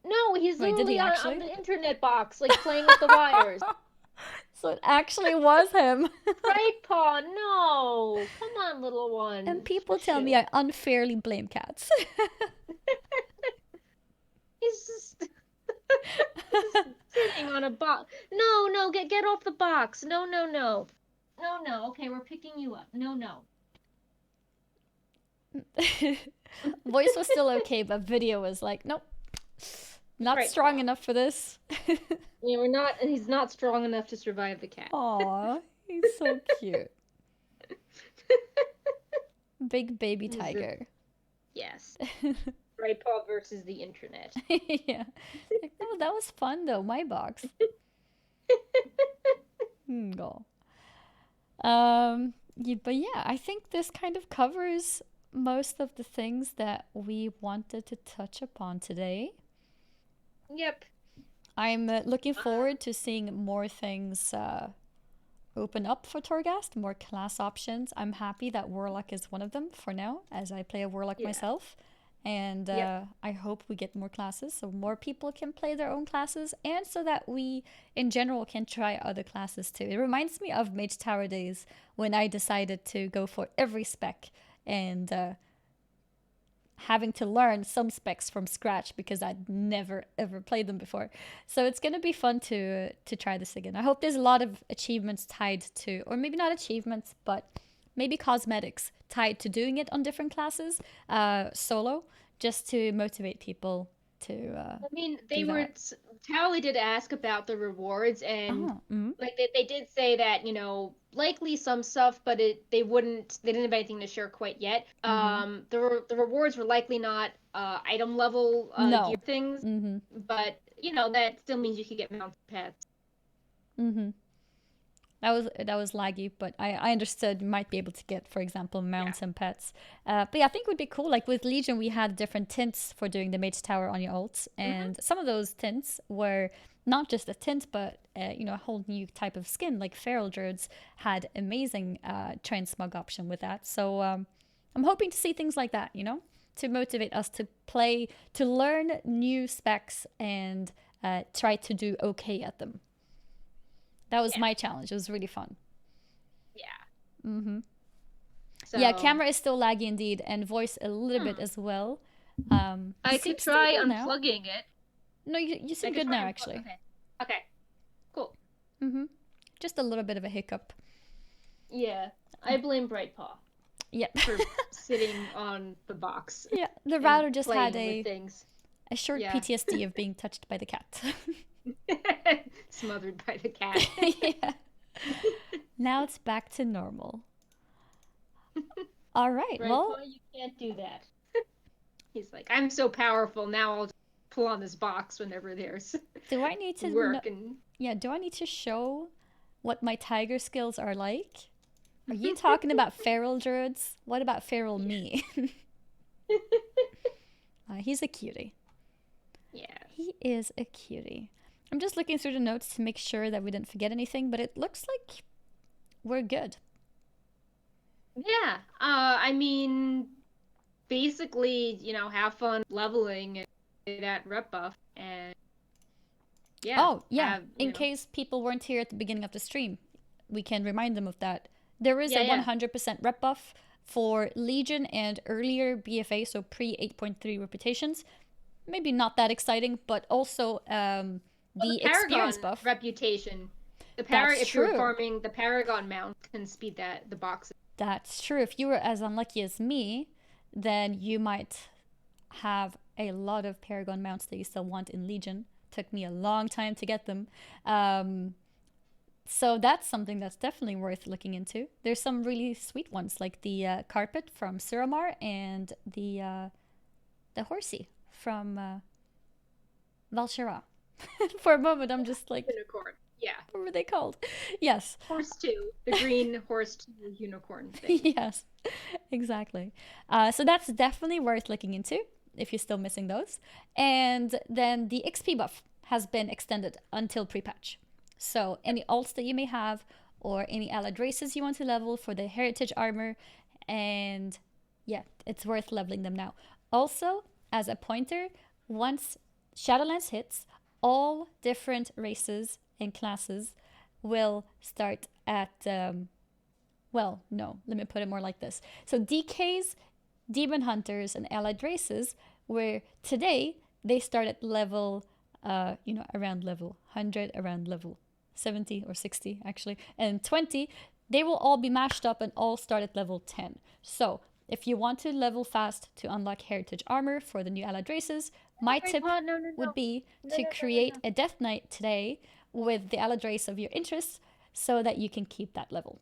No, he's Wait, did he literally on actually? the internet box, like playing with the wires. So it actually was him. Brightpaw, no. Come on, little one. And people tell me I unfairly blame cats. He's just sitting on a box. No, get off the box. No. No. Okay, we're picking you up. No. Voice was still okay, but video was like, nope, not strong enough for this. Yeah, we're not. He's not strong enough to survive the cat. Aw, he's so cute. Big baby tiger. Yes. Brightpaw versus the internet. Yeah. Like, no, that was fun though. My box. Go. But yeah, I think this kind of covers most of the things that we wanted to touch upon today. Yep. I'm looking forward to seeing more things open up for Torghast, more class options. I'm happy that Warlock is one of them for now, as I play a Warlock myself. And I hope we get more classes so more people can play their own classes, and so that we, in general, can try other classes too. It reminds me of Mage Tower days when I decided to go for every spec and having to learn some specs from scratch because I'd never ever played them before. So it's gonna be fun to try this again. I hope there's a lot of achievements tied to, or maybe not achievements, but maybe cosmetics tied to doing it on different classes solo, just to motivate people to I mean, Tally did ask about the rewards, and like they did say that, likely some stuff, but they didn't have anything to share quite yet. The rewards were likely not item level gear things, but that still means you could get mounted pets. That was laggy, but I understood you might be able to get, for example, mounts and pets. But yeah, I think it would be cool. Like with Legion, we had different tints for doing the Mage Tower on your ults, and some of those tints were not just a tint, but a whole new type of skin. Like Feral Druids had amazing transmog option with that. So I'm hoping to see things like that, to motivate us to play, to learn new specs and try to do okay at them. That was my challenge. It was really fun. Yeah. So, yeah, camera is still laggy indeed, and voice a little bit as well. I could try unplugging it. No, you seem good now, actually. Okay. Cool. Just a little bit of a hiccup. Yeah, I blame Brightpaw. Yep. For sitting on the box. Yeah, the router just had a short PTSD of being touched by the cat. Smothered by the cat. Yeah. Now it's back to normal. All right, well, you can't do that. He's like, I'm so powerful now. I'll just pull on this box whenever there's do I need to work do I need to show what my tiger skills are like? Are you talking about feral druids? What about feral me? He's a cutie. Yeah. He is a cutie. I'm just looking through the notes to make sure that we didn't forget anything, but it looks like we're good. Yeah. I mean, basically, have fun leveling that rep buff, and in case people weren't here at the beginning of the stream, we can remind them of that. There is a 100% rep buff for Legion and earlier BFA, so pre 8.3 reputations. Maybe not that exciting, but also the experience buff. Reputation That's If you're true. farming the Paragon mount, can speed the boxes. That's true. If you were as unlucky as me, then you might have a lot of Paragon mounts that you still want in Legion. Took me a long time to get them. So that's something that's definitely worth looking into. There's some really sweet ones, like the carpet from Suramar and the horsey from Val'sharah. For a moment, I'm just like, Unicorn. Yeah. what were they called? Yes. Horse 2. The green horse 2 unicorn thing. Yes, exactly. So that's definitely worth looking into if you're still missing those. And then the XP buff has been extended until pre-patch. So any alts that you may have or any allied races you want to level for the heritage armor, and yeah, it's worth leveling them now. Also, as a pointer, once Shadowlands hits, all different races and classes will start at well, no, let me put it more like this. So DKs, demon hunters, and allied races, where today they start at level, around level 100, around level 70 or 60 actually, and 20, they will all be mashed up and all start at level 10. So if you want to level fast to unlock heritage armor for the new allied races, my tip would be to create a Death Knight today with the allied race of your interest so that you can keep that level.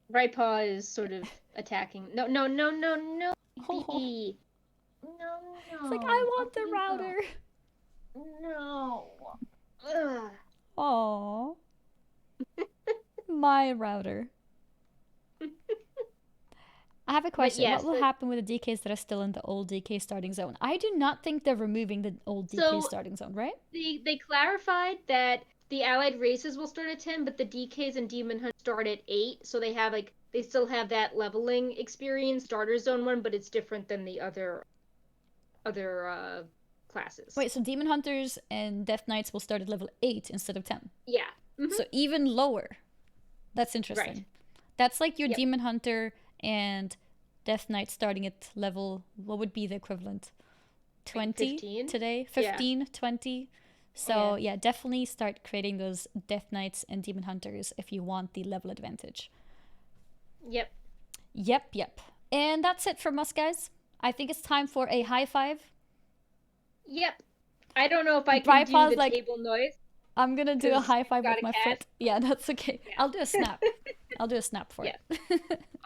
Right paw is sort of attacking. No. Oh. Bee. No. It's like, I want the router. No. Ugh. Aww. My router. I have a question. yes, what will happen with the DKs that are still in the old DK starting zone? I do not think they're removing the old DK starting zone, right? They clarified that the allied races will start at 10, but the DKs and Demon Hunt start at 8, so they still have that leveling experience, starter zone one, but it's different than the other classes. Wait, so Demon Hunters and Death Knights will start at level 8 instead of 10? Yeah. Mm-hmm. So even lower. That's interesting. Right. That's like your Demon Hunter and Death Knight starting at level, what would be the equivalent? 20 15? Today? 15, 20? So yeah, definitely start creating those Death Knights and Demon Hunters if you want the level advantage. Yep. And that's it from us, guys. I think it's time for a high five. Yep. I don't know if I can do the table noise. I'm gonna do a high five with my foot. Yeah, that's okay. Yeah. I'll do a snap. I'll do a snap for it.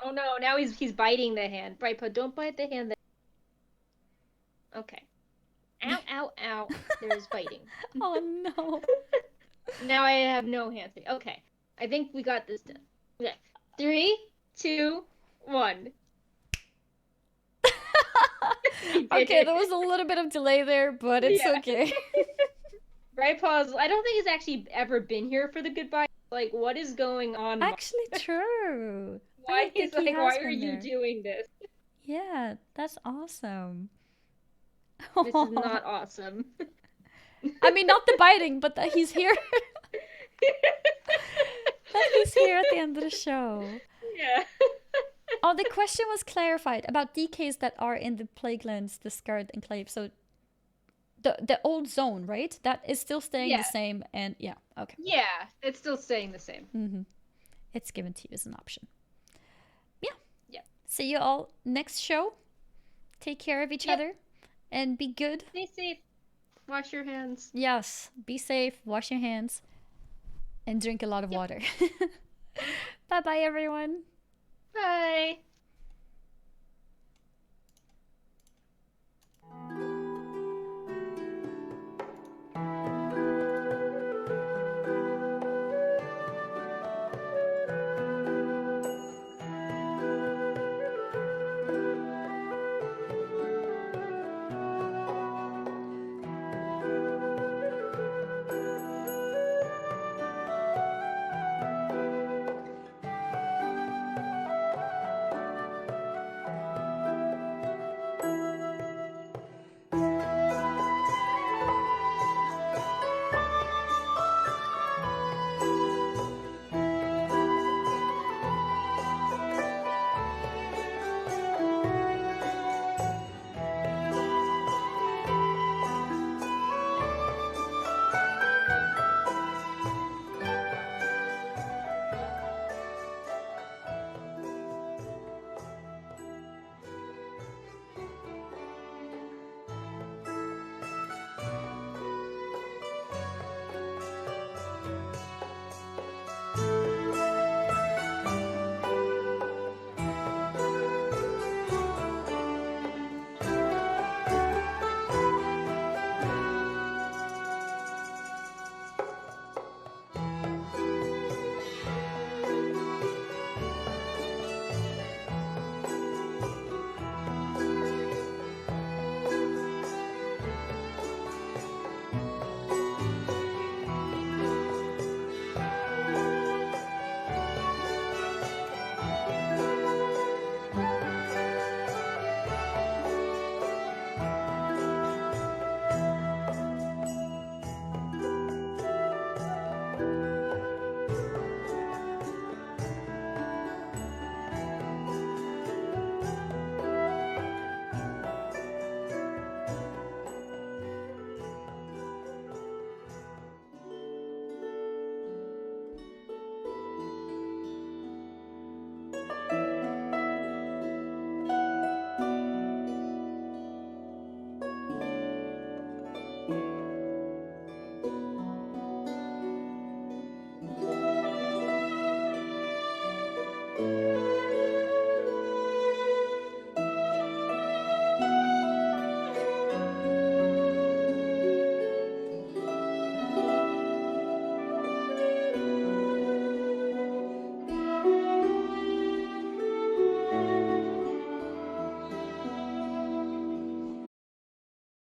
Oh no, now he's biting the hand. Brightpod, don't bite the hand. Okay. Ow. There's biting. Oh no. Now I have no hands. Okay. I think we got this done. Okay. 3, 2, 1. Okay, there was a little bit of delay there, but it's okay. Brightpaws, I don't think he's actually ever been here for the goodbye. Like, what is going on? Actually, true. Why are you doing this? Yeah, that's awesome. This is not awesome. I mean, not the biting, but that he's here. That he's here at the end of the show. Yeah. Oh, the question was clarified about DKs that are in the Plaguelands, the Scarred Enclave. So the old zone, right? That is still staying the same, and okay. Yeah, it's still staying the same. Mm-hmm. It's given to you as an option. Yeah. See you all next show. Take care of each other, and be good. Stay safe. Wash your hands. Yes, be safe. Wash your hands, and drink a lot of water. Bye, everyone. Bye.